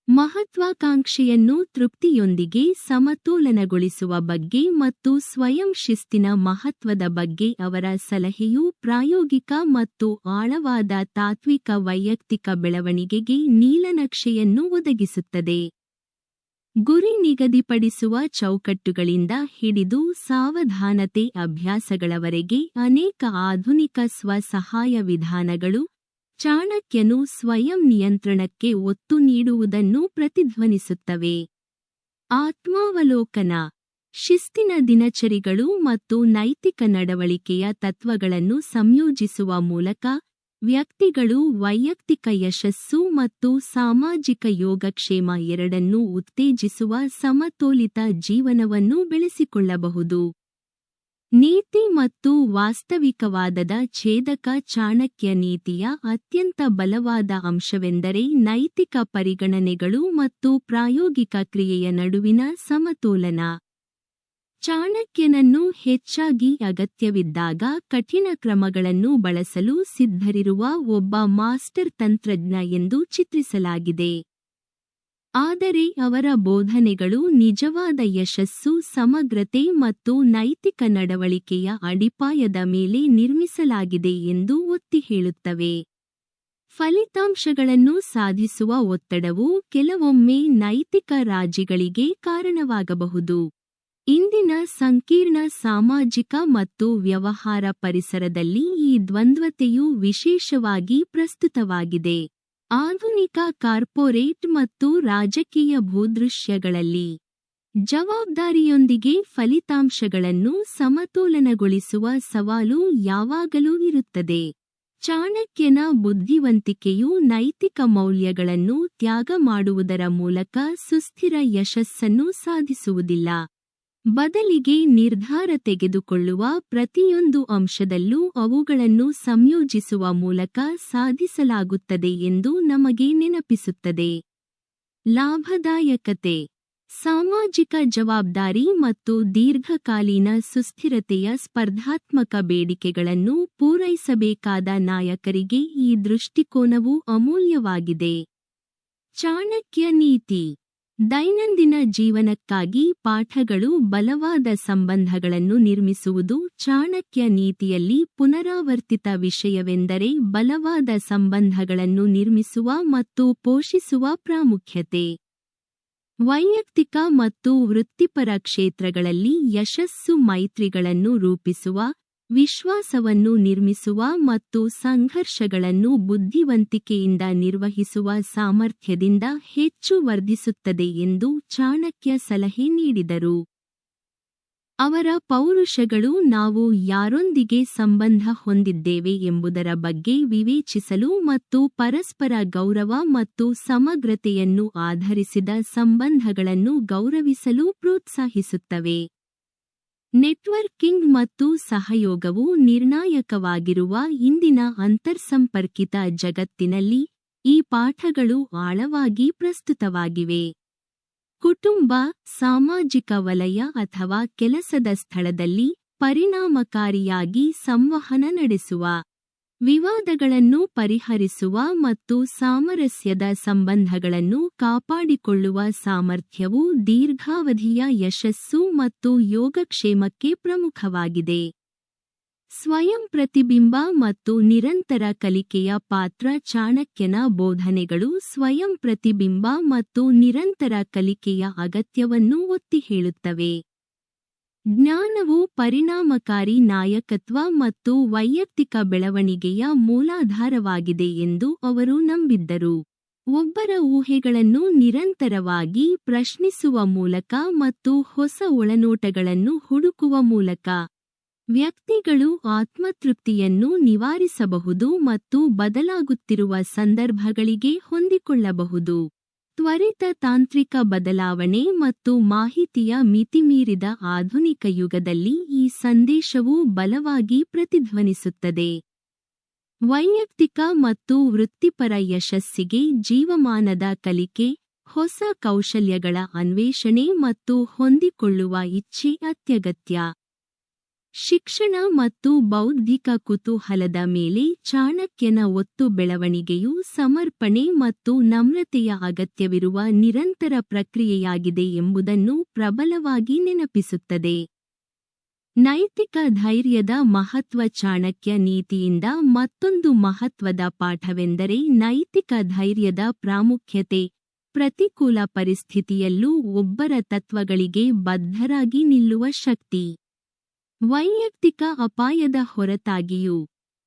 ಮಹತ್ವಾಕಾಂಕ್ಷೆಯನ್ನು ತೃಪ್ತಿಯೊಂದಿಗೆ ಸಮತೋಲನಗೊಳಿಸುವ ಬಗ್ಗೆ ಮತ್ತು ಸ್ವಯಂ ಶಿಸ್ತಿನ ಮಹತ್ವದ ಬಗ್ಗೆ ಅವರ ಸಲಹೆಯು ಪ್ರಾಯೋಗಿಕ ಮತ್ತು ಆಳವಾದ ತಾತ್ವಿಕ ವೈಯಕ್ತಿಕ ಬೆಳವಣಿಗೆಗೆ ನೀಲನಕ್ಷೆಯನ್ನು ಒದಗಿಸುತ್ತದೆ. ಗುರಿ ನಿಗದಿಪಡಿಸುವ ಚೌಕಟ್ಟುಗಳಿಂದ ಹಿಡಿದು ಸಾವಧಾನತೆ ಅಭ್ಯಾಸಗಳವರೆಗೆ ಅನೇಕ ಆಧುನಿಕ ಸ್ವಸಹಾಯ ವಿಧಾನಗಳು ಚಾಣಕ್ಯನು ಸ್ವಯಂ ನಿಯಂತ್ರಣಕ್ಕೆ ಒತ್ತು ನೀಡುವುದನ್ನು ಪ್ರತಿಧ್ವನಿಸುತ್ತವೆ. ಆತ್ಮಾವಲೋಕನ, ಶಿಸ್ತಿನ ದಿನಚರಿಗಳು ಮತ್ತು ನೈತಿಕ ನಡವಳಿಕೆಯ ತತ್ವಗಳನ್ನು ಸಂಯೋಜಿಸುವ ಮೂಲಕ ವ್ಯಕ್ತಿಗಳು ವೈಯಕ್ತಿಕ ಯಶಸ್ಸು ಮತ್ತು ಸಾಮಾಜಿಕ ಯೋಗಕ್ಷೇಮ ಎರಡನ್ನೂ ಉತ್ತೇಜಿಸುವ ಸಮತೋಲಿತ ಜೀವನವನ್ನು ಬೆಳೆಸಿಕೊಳ್ಳಬಹುದು. ನೀತಿ ಮತ್ತು ವಾಸ್ತವಿಕವಾದದ ಛೇದಕ. ಚಾಣಕ್ಯ ನೀತಿಯ ಅತ್ಯಂತ ಬಲವಾದ ಅಂಶವೆಂದರೆ ನೈತಿಕ ಪರಿಗಣನೆಗಳು ಮತ್ತು ಪ್ರಾಯೋಗಿಕ ಕ್ರಿಯೆಯ ನಡುವಿನ ಸಮತೋಲನ. ಚಾಣಕ್ಯನನ್ನು ಹೆಚ್ಚಾಗಿ ಅಗತ್ಯವಿದ್ದಾಗ ಕಠಿಣ ಕ್ರಮಗಳನ್ನು ಬಳಸಲು ಸಿದ್ಧರಿರುವ ಒಬ್ಬ ಮಾಸ್ಟರ್ ತಂತ್ರಜ್ಞ ಎಂದು ಚಿತ್ರಿಸಲಾಗಿದೆ. ಆದರೆ ಅವರ ಬೋಧನೆಗಳು ನಿಜವಾದ ಯಶಸ್ಸು, ಸಮಗ್ರತೆ ಮತ್ತು ನೈತಿಕ ನಡವಳಿಕೆಯ ಅಡಿಪಾಯದ ಮೇಲೆ ನಿರ್ಮಿಸಲಾಗಿದೆ ಎಂದು ಒತ್ತಿ ಹೇಳುತ್ತವೆ. ಫಲಿತಾಂಶಗಳನ್ನು ಸಾಧಿಸುವ ಒತ್ತಡವು ಕೆಲವೊಮ್ಮೆ ನೈತಿಕ ರಾಜಿಗಳಿಗೆ ಕಾರಣವಾಗಬಹುದು. ಇಂದಿನ ಸಂಕೀರ್ಣ ಸಾಮಾಜಿಕ ಮತ್ತು ವ್ಯವಹಾರ ಪರಿಸರದಲ್ಲಿ ಈ ದ್ವಂದ್ವತೆಯು ವಿಶೇಷವಾಗಿ ಪ್ರಸ್ತುತವಾಗಿದೆ. ಆಧುನಿಕ ಕಾರ್ಪೊರೇಟ್ ಮತ್ತು ರಾಜಕೀಯ ಭೂದೃಶ್ಯಗಳಲ್ಲಿ ಜವಾಬ್ದಾರಿಯೊಂದಿಗೆ ಫಲಿತಾಂಶಗಳನ್ನು ಸಮತೋಲನಗೊಳಿಸುವ ಸವಾಲು ಯಾವಾಗಲೂ ಇರುತ್ತದೆ. ಚಾಣಕ್ಯನ ಬುದ್ಧಿವಂತಿಕೆಯು ನೈತಿಕ ಮೌಲ್ಯಗಳನ್ನು ತ್ಯಾಗ ಮಾಡುವುದರ ಮೂಲಕ ಸುಸ್ಥಿರ ಯಶಸ್ಸನ್ನು ಸಾಧಿಸುವುದಿಲ್ಲ. ಬದಲಿಗೆ ನಿರ್ಧಾರ ತೆಗೆದುಕೊಳ್ಳುವ ಪ್ರತಿಯೊಂದು ಅಂಶದಲ್ಲೂ ಅವುಗಳನ್ನು ಸಂಯೋಜಿಸುವ ಮೂಲಕ ಸಾಧಿಸಲಾಗುತ್ತದೆ ಎಂದು ನಮಗೆ ನೆನಪಿಸುತ್ತದೆ. ಲಾಭದಾಯಕತೆ, ಸಾಮಾಜಿಕ ಜವಾಬ್ದಾರಿ ಮತ್ತು ದೀರ್ಘಕಾಲೀನ ಸುಸ್ಥಿರತೆಯ ಸ್ಪರ್ಧಾತ್ಮಕ ಬೇಡಿಕೆಗಳನ್ನು ಪೂರೈಸಬೇಕಾದ ನಾಯಕರಿಗೆ ಈ ದೃಷ್ಟಿಕೋನವು ಅಮೂಲ್ಯವಾಗಿದೆ. ಚಾಣಕ್ಯ ನೀತಿ, ದೈನಂದಿನ ಜೀವನಕ್ಕಾಗಿ ಪಾಠಗಳು. ಬಲವಾದ ಸಂಬಂಧಗಳನ್ನು ನಿರ್ಮಿಸುವುದು ಚಾಣಕ್ಯ ನೀತಿಯಲ್ಲಿ ಪುನರಾವರ್ತಿತ ವಿಷಯವೆಂದರೆ ಬಲವಾದ ಸಂಬಂಧಗಳನ್ನು ನಿರ್ಮಿಸುವ ಮತ್ತು ಪೋಷಿಸುವ ಪ್ರಾಮುಖ್ಯತೆ. ವೈಯಕ್ತಿಕ ಮತ್ತು ವೃತ್ತಿಪರ ಕ್ಷೇತ್ರಗಳಲ್ಲಿ ಯಶಸ್ಸು ಮೈತ್ರಿಗಳನ್ನು ರೂಪಿಸುವ, ವಿಶ್ವಾಸವನ್ನು ನಿರ್ಮಿಸುವ ಮತ್ತು ಸಂಘರ್ಷಗಳನ್ನು ಬುದ್ಧಿವಂತಿಕೆಯಿಂದ ನಿರ್ವಹಿಸುವ ಸಾಮರ್ಥ್ಯದಿಂದ ಹೆಚ್ಚು ವರ್ಧಿಸುತ್ತದೆ ಎಂದು ಚಾಣಕ್ಯ ಸಲಹೆ ನೀಡಿದರು. ಅವರ ಪೌರುಷಗಳು ನಾವು ಯಾರೊಂದಿಗೆ ಸಂಬಂಧ ಹೊಂದಿದ್ದೇವೆ ಎಂಬುದರ ಬಗ್ಗೆ ವಿವೇಚಿಸಲು ಮತ್ತು ಪರಸ್ಪರ ಗೌರವ ಮತ್ತು ಸಮಗ್ರತೆಯನ್ನು ಆಧರಿಸಿದ ಸಂಬಂಧಗಳನ್ನು ಗೌರವಿಸಲು ಪ್ರೋತ್ಸಾಹಿಸುತ್ತವೆ. ನೆಟ್ವರ್ಕಿಂಗ್ ಮತ್ತು ಸಹಯೋಗವು ನಿರ್ಣಾಯಕವಾಗಿರುವ ಇಂದಿನ ಅಂತರ್ಸಂಪರ್ಕಿತ ಜಗತ್ತಿನಲ್ಲಿ ಈ ಪಾಠಗಳು ಆಳವಾಗಿ ಪ್ರಸ್ತುತವಾಗಿವೆ. ಕುಟುಂಬ, ಸಾಮಾಜಿಕ ವಲಯ ಅಥವಾ ಕೆಲಸದ ಸ್ಥಳದಲ್ಲಿ ಪರಿಣಾಮಕಾರಿಯಾಗಿ ಸಂವಹನ ನಡೆಸುವ, ವಿವಾದಗಳನ್ನು ಪರಿಹರಿಸುವ ಮತ್ತು ಸಾಮರಸ್ಯದ ಸಂಬಂಧಗಳನ್ನು ಕಾಪಾಡಿಕೊಳ್ಳುವ ಸಾಮರ್ಥ್ಯವು ದೀರ್ಘಾವಧಿಯ ಯಶಸ್ಸು ಮತ್ತು ಯೋಗಕ್ಷೇಮಕ್ಕೆ ಪ್ರಮುಖವಾಗಿದೆ. ಸ್ವಯಂ ಪ್ರತಿಬಿಂಬ ಮತ್ತು ನಿರಂತರ ಕಲಿಕೆಯ ಪಾತ್ರ. ಚಾಣಕ್ಯನ ಬೋಧನೆಗಳು ಸ್ವಯಂ ಪ್ರತಿಬಿಂಬ ಮತ್ತು ನಿರಂತರ ಕಲಿಕೆಯ ಅಗತ್ಯವನ್ನು ಒತ್ತಿ ಹೇಳುತ್ತವೆ. ಜ್ಞಾನವು ಪರಿಣಾಮಕಾರಿ ನಾಯಕತ್ವ ಮತ್ತು ವೈಯಕ್ತಿಕ ಬೆಳವಣಿಗೆಯ ಮೂಲಾಧಾರವಾಗಿದೆ ಎಂದು ಅವರು ನಂಬಿದ್ದರು. ಒಬ್ಬರ ಊಹೆಗಳನ್ನು ನಿರಂತರವಾಗಿ ಪ್ರಶ್ನಿಸುವ ಮೂಲಕ ಮತ್ತು ಹೊಸ ಒಳನೋಟಗಳನ್ನು ಹುಡುಕುವ ಮೂಲಕ ವ್ಯಕ್ತಿಗಳು ಆತ್ಮತೃಪ್ತಿಯನ್ನು ನಿವಾರಿಸಬಹುದು ಮತ್ತು ಬದಲಾಗುತ್ತಿರುವ ಸಂದರ್ಭಗಳಿಗೆ ಹೊಂದಿಕೊಳ್ಳಬಹುದು. ತ್ವರಿತ ತಾಂತ್ರಿಕ ಬದಲಾವಣೆ ಮತ್ತು ಮಾಹಿತಿಯ ಮಿತಿಮೀರಿದ ಆಧುನಿಕ ಯುಗದಲ್ಲಿ ಈ ಸಂದೇಶವು ಬಲವಾಗಿ ಪ್ರತಿಧ್ವನಿಸುತ್ತದೆ. ವೈಯಕ್ತಿಕ ಮತ್ತು ವೃತ್ತಿಪರ ಯಶಸ್ಸಿಗೆ ಜೀವಮಾನದ ಕಲಿಕೆ, ಹೊಸ ಕೌಶಲ್ಯಗಳ ಅನ್ವೇಷಣೆ ಮತ್ತು ಹೊಂದಿಕೊಳ್ಳುವ ಇಚ್ಛೆ ಅತ್ಯಗತ್ಯ. ಶಿಕ್ಷಣ ಮತ್ತು ಬೌದ್ಧಿಕ ಕುತೂಹಲದ ಮೇಲೆ ಚಾಣಕ್ಯನ ಒತ್ತು ಬೆಳವಣಿಗೆಯು ಸಮರ್ಪಣೆ ಮತ್ತು ನಮ್ರತೆಯ ಅಗತ್ಯವಿರುವ ನಿರಂತರ ಪ್ರಕ್ರಿಯೆಯಾಗಿದೆ ಎಂಬುದನ್ನು ಪ್ರಬಲವಾಗಿ ನೆನಪಿಸುತ್ತದೆ. ನೈತಿಕ ಧೈರ್ಯದ ಮಹತ್ವ. ಚಾಣಕ್ಯ ನೀತಿಯಿಂದ ಮತ್ತೊಂದು ಮಹತ್ವದ ಪಾಠವೆಂದರೆ ನೈತಿಕ ಧೈರ್ಯದ ಪ್ರಾಮುಖ್ಯತೆ. ಪ್ರತಿಕೂಲ ಪರಿಸ್ಥಿತಿಯಲ್ಲೂ ಒಬ್ಬರ ತತ್ವಗಳಿಗೆ ಬದ್ಧರಾಗಿ ನಿಲ್ಲುವ ಶಕ್ತಿ. ವೈಯಕ್ತಿಕ ಅಪಾಯದ ಹೊರತಾಗಿಯೂ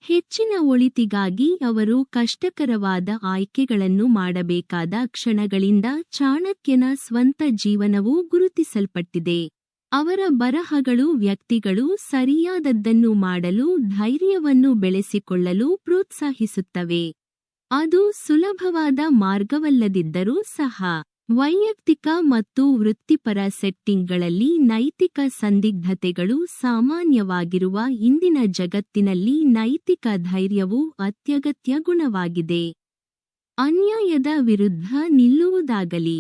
ಹೆಚ್ಚಿನ ಒಳಿತಿಗಾಗಿ ಅವರು ಕಷ್ಟಕರವಾದ ಆಯ್ಕೆಗಳನ್ನು ಮಾಡಬೇಕಾದ ಕ್ಷಣಗಳಿಂದ ಚಾಣಕ್ಯನ ಸ್ವಂತ ಜೀವನವು ಗುರುತಿಸಲ್ಪಟ್ಟಿದೆ. ಅವರ ಬರಹಗಳು ವ್ಯಕ್ತಿಗಳು ಸರಿಯಾದದ್ದನ್ನು ಮಾಡಲು ಧೈರ್ಯವನ್ನು ಬೆಳೆಸಿಕೊಳ್ಳಲು ಪ್ರೋತ್ಸಾಹಿಸುತ್ತವೆ. ಅದು ಸುಲಭವಾದ ಮಾರ್ಗವಲ್ಲದಿದ್ದರೂ ಸಹ. ವೈಯಕ್ತಿಕ ಮತ್ತು ವೃತ್ತಿಪರ ಸೆಟ್ಟಿಂಗ್ಗಳಲ್ಲಿ ನೈತಿಕ ಸಂದಿಗ್ಧತೆಗಳು ಸಾಮಾನ್ಯವಾಗಿರುವ ಇಂದಿನ ಜಗತ್ತಿನಲ್ಲಿ ನೈತಿಕ ಧೈರ್ಯವು ಅತ್ಯಗತ್ಯ ಗುಣವಾಗಿದೆ. ಅನ್ಯಾಯದ ವಿರುದ್ಧ ನಿಲ್ಲುವುದಾಗಲಿ,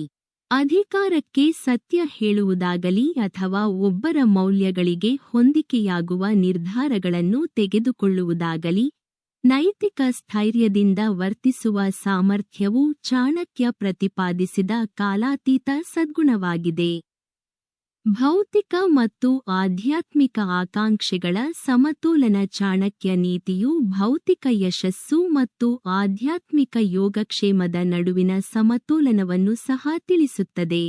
ಅಧಿಕಾರಕ್ಕೆ ಸತ್ಯ ಹೇಳುವುದಾಗಲಿ ಅಥವಾ ಒಬ್ಬರ ಮೌಲ್ಯಗಳಿಗೆ ಹೊಂದಿಕೆಯಾಗುವ ನಿರ್ಧಾರಗಳನ್ನು ತೆಗೆದುಕೊಳ್ಳುವುದಾಗಲಿ, ನೈತಿಕ ಸ್ಥೈರ್ಯದಿಂದ ವರ್ತಿಸುವ ಸಾಮರ್ಥ್ಯವು ಚಾಣಕ್ಯ ಪ್ರತಿಪಾದಿಸಿದ ಕಾಲಾತೀತ ಸದ್ಗುಣವಾಗಿದೆ. ಭೌತಿಕ ಮತ್ತು ಆಧ್ಯಾತ್ಮಿಕ ಆಕಾಂಕ್ಷೆಗಳ ಸಮತೋಲನ. ಚಾಣಕ್ಯ ನೀತಿಯು ಭೌತಿಕ ಯಶಸ್ಸು ಮತ್ತು ಆಧ್ಯಾತ್ಮಿಕ ಯೋಗಕ್ಷೇಮದ ನಡುವಿನ ಸಮತೋಲನವನ್ನು ಸಹ ತಿಳಿಸುತ್ತದೆ.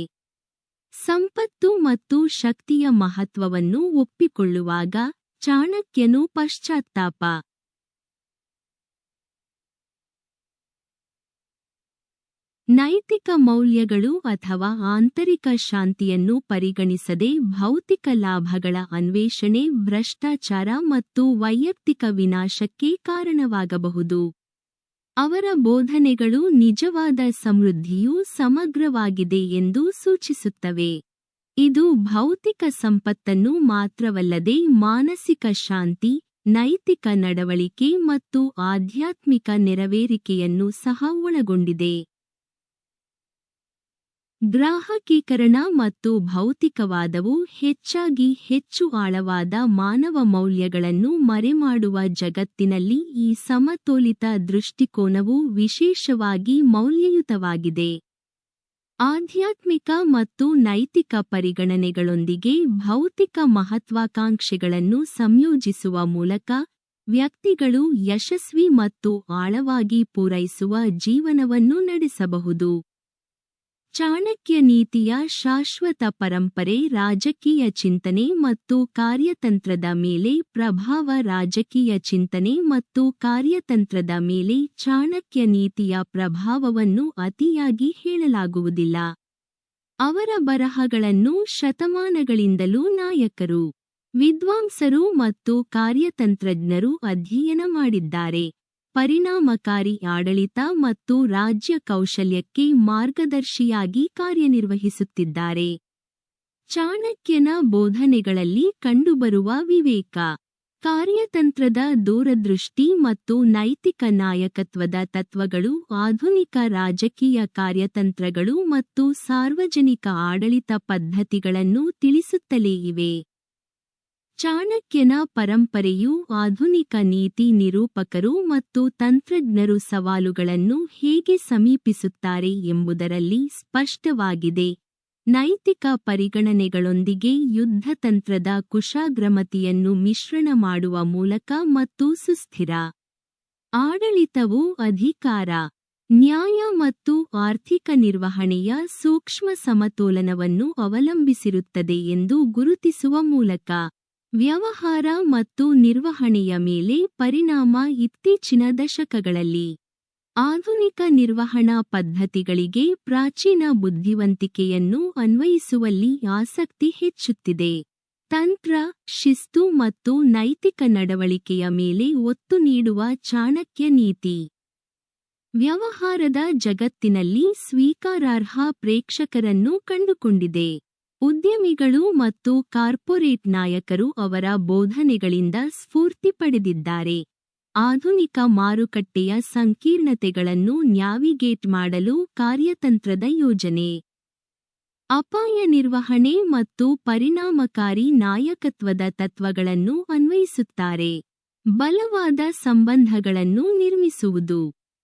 ಸಂಪತ್ತು ಮತ್ತು ಶಕ್ತಿಯ ಮಹತ್ವವನ್ನು ಒಪ್ಪಿಕೊಳ್ಳುವಾಗ ಚಾಣಕ್ಯನು ಪಶ್ಚಾತ್ತಾಪ, ನೈತಿಕ ಮೌಲ್ಯಗಳು ಅಥವಾ ಆಂತರಿಕ ಶಾಂತಿಯನ್ನು ಪರಿಗಣಿಸದೆ ಭೌತಿಕ ಲಾಭಗಳ ಅನ್ವೇಷಣೆ ಭ್ರಷ್ಟಾಚಾರ ಮತ್ತು ವೈಯಕ್ತಿಕ ವಿನಾಶಕ್ಕೆ ಕಾರಣವಾಗಬಹುದು. ಅವರ ಬೋಧನೆಗಳು ನಿಜವಾದ ಸಮೃದ್ಧಿಯು ಸಮಗ್ರವಾಗಿದೆ ಎಂದು ಸೂಚಿಸುತ್ತವೆ. ಇದು ಭೌತಿಕ ಸಂಪತ್ತನ್ನು ಮಾತ್ರವಲ್ಲದೆ ಮಾನಸಿಕ ಶಾಂತಿ, ನೈತಿಕ ನಡವಳಿಕೆ ಮತ್ತು ಆಧ್ಯಾತ್ಮಿಕ ನೆರವೇರಿಕೆಯನ್ನು ಸಹ ಒಳಗೊಂಡಿದೆ. ಗ್ರಾಹಕೀಕರಣ ಮತ್ತು ಭೌತಿಕವಾದವು ಹೆಚ್ಚಾಗಿ ಹೆಚ್ಚು ಆಳವಾದ ಮಾನವ ಮೌಲ್ಯಗಳನ್ನು ಮರೆಮಾಡುವ ಜಗತ್ತಿನಲ್ಲಿ ಈ ಸಮತೋಲಿತ ದೃಷ್ಟಿಕೋನವು ವಿಶೇಷವಾಗಿ ಮೌಲ್ಯಯುತವಾಗಿದೆ. ಆಧ್ಯಾತ್ಮಿಕ ಮತ್ತು ನೈತಿಕ ಪರಿಗಣನೆಗಳೊಂದಿಗೆ ಭೌತಿಕ ಮಹತ್ವಾಕಾಂಕ್ಷೆಗಳನ್ನು ಸಂಯೋಜಿಸುವ ಮೂಲಕ ವ್ಯಕ್ತಿಗಳು ಯಶಸ್ವಿ ಮತ್ತು ಆಳವಾಗಿ ಪೂರೈಸುವ ಜೀವನವನ್ನು ನಡೆಸಬಹುದು. ಚಾಣಕ್ಯ ನೀತಿಯ ಶಾಶ್ವತ ಪರಂಪರೆ ರಾಜಕೀಯ ಚಿಂತನೆ ಮತ್ತು ಕಾರ್ಯತಂತ್ರದ ಮೇಲೆ ಪ್ರಭಾವ. ರಾಜಕೀಯ ಚಿಂತನೆ ಮತ್ತು ಕಾರ್ಯತಂತ್ರದ ಮೇಲೆ ಚಾಣಕ್ಯ ನೀತಿಯ ಪ್ರಭಾವವನ್ನು ಅತಿಯಾಗಿ ಹೇಳಲಾಗುವುದಿಲ್ಲ. ಅವರ ಬರಹಗಳನ್ನು ಶತಮಾನಗಳಿಂದಲೂ ನಾಯಕರು, ವಿದ್ವಾಂಸರು ಮತ್ತು ಕಾರ್ಯತಂತ್ರಜ್ಞರು ಅಧ್ಯಯನ ಮಾಡಿದ್ದಾರೆ. ಪರಿಣಾಮಕಾರಿ ಆಡಳಿತ ಮತ್ತು ರಾಜ್ಯ ಕೌಶಲ್ಯಕ್ಕೆ ಮಾರ್ಗದರ್ಶಿಯಾಗಿ ಕಾರ್ಯನಿರ್ವಹಿಸುತ್ತಿದ್ದಾರೆ. ಚಾಣಕ್ಯನ ಬೋಧನೆಗಳಲ್ಲಿ ಕಂಡುಬರುವ ವಿವೇಕ, ಕಾರ್ಯತಂತ್ರದ ದೂರದೃಷ್ಟಿ ಮತ್ತು ನೈತಿಕ ನಾಯಕತ್ವದ ತತ್ವಗಳು ಆಧುನಿಕ ರಾಜಕೀಯ ಕಾರ್ಯತಂತ್ರಗಳು ಮತ್ತು ಸಾರ್ವಜನಿಕ ಆಡಳಿತ ಪದ್ಧತಿಗಳನ್ನು ತಿಳಿಸುತ್ತಲೇ ಇವೆ. ಚಾಣಕ್ಯನ ಪರಂಪರೆಯು ಆಧುನಿಕ ನೀತಿ ನಿರೂಪಕರು ಮತ್ತು ತಂತ್ರಜ್ಞರು ಸವಾಲುಗಳನ್ನು ಹೇಗೆ ಸಮೀಪಿಸುತ್ತಾರೆ ಎಂಬುದರಲ್ಲಿ ಸ್ಪಷ್ಟವಾಗಿದೆ. ನೈತಿಕ ಪರಿಗಣನೆಗಳೊಂದಿಗೆ ಯುದ್ಧತಂತ್ರದ ಕುಶಾಗ್ರಮತಿಯನ್ನು ಮಿಶ್ರಣ ಮಾಡುವ ಮೂಲಕ ಮತ್ತು ಸುಸ್ಥಿರ ಆಡಳಿತವು ಅಧಿಕಾರ, ನ್ಯಾಯ ಮತ್ತು ಆರ್ಥಿಕ ನಿರ್ವಹಣೆಯ ಸೂಕ್ಷ್ಮ ಸಮತೋಲನವನ್ನು ಅವಲಂಬಿಸಿರುತ್ತದೆ ಎಂದು ಗುರುತಿಸುವ ಮೂಲಕ ವ್ಯವಹಾರ ಮತ್ತು ನಿರ್ವಹಣೆಯ ಮೇಲೆ ಪರಿಣಾಮ. ಇತ್ತೀಚಿನ ದಶಕಗಳಲ್ಲಿ ಆಧುನಿಕ ನಿರ್ವಹಣಾ ಪದ್ಧತಿಗಳಿಗೆ ಪ್ರಾಚೀನ ಬುದ್ಧಿವಂತಿಕೆಯನ್ನು ಅನ್ವಯಿಸುವಲ್ಲಿ ಆಸಕ್ತಿ ಹೆಚ್ಚುತ್ತಿದೆ. ತಂತ್ರ, ಶಿಸ್ತು ಮತ್ತು ನೈತಿಕ ನಡವಳಿಕೆಯ ಮೇಲೆ ಒತ್ತು ನೀಡುವ ಚಾಣಕ್ಯ ನೀತಿ ವ್ಯವಹಾರದ ಜಗತ್ತಿನಲ್ಲಿ ಸ್ವೀಕಾರಾರ್ಹ ಪ್ರೇಕ್ಷಕರನ್ನು ಕಂಡುಕೊಂಡಿದೆ. ಉದ್ಯಮಿಗಳು ಮತ್ತು ಕಾರ್ಪೊರೇಟ್ ನಾಯಕರು ಅವರ ಬೋಧನೆಗಳಿಂದ ಸ್ಫೂರ್ತಿ ಪಡೆದಿದ್ದಾರೆ. ಆಧುನಿಕ ಮಾರುಕಟ್ಟೆಯ ಸಂಕೀರ್ಣತೆಗಳನ್ನು ನ್ಯಾವಿಗೇಟ್ ಮಾಡಲು ಕಾರ್ಯತಂತ್ರದ ಯೋಜನೆ, ಅಪಾಯ ನಿರ್ವಹಣೆ ಮತ್ತು ಪರಿಣಾಮಕಾರಿ ನಾಯಕತ್ವದ ತತ್ವಗಳನ್ನು ಅನ್ವಯಿಸುತ್ತಾರೆ. ಬಲವಾದ ಸಂಬಂಧಗಳನ್ನು ನಿರ್ಮಿಸುವುದು,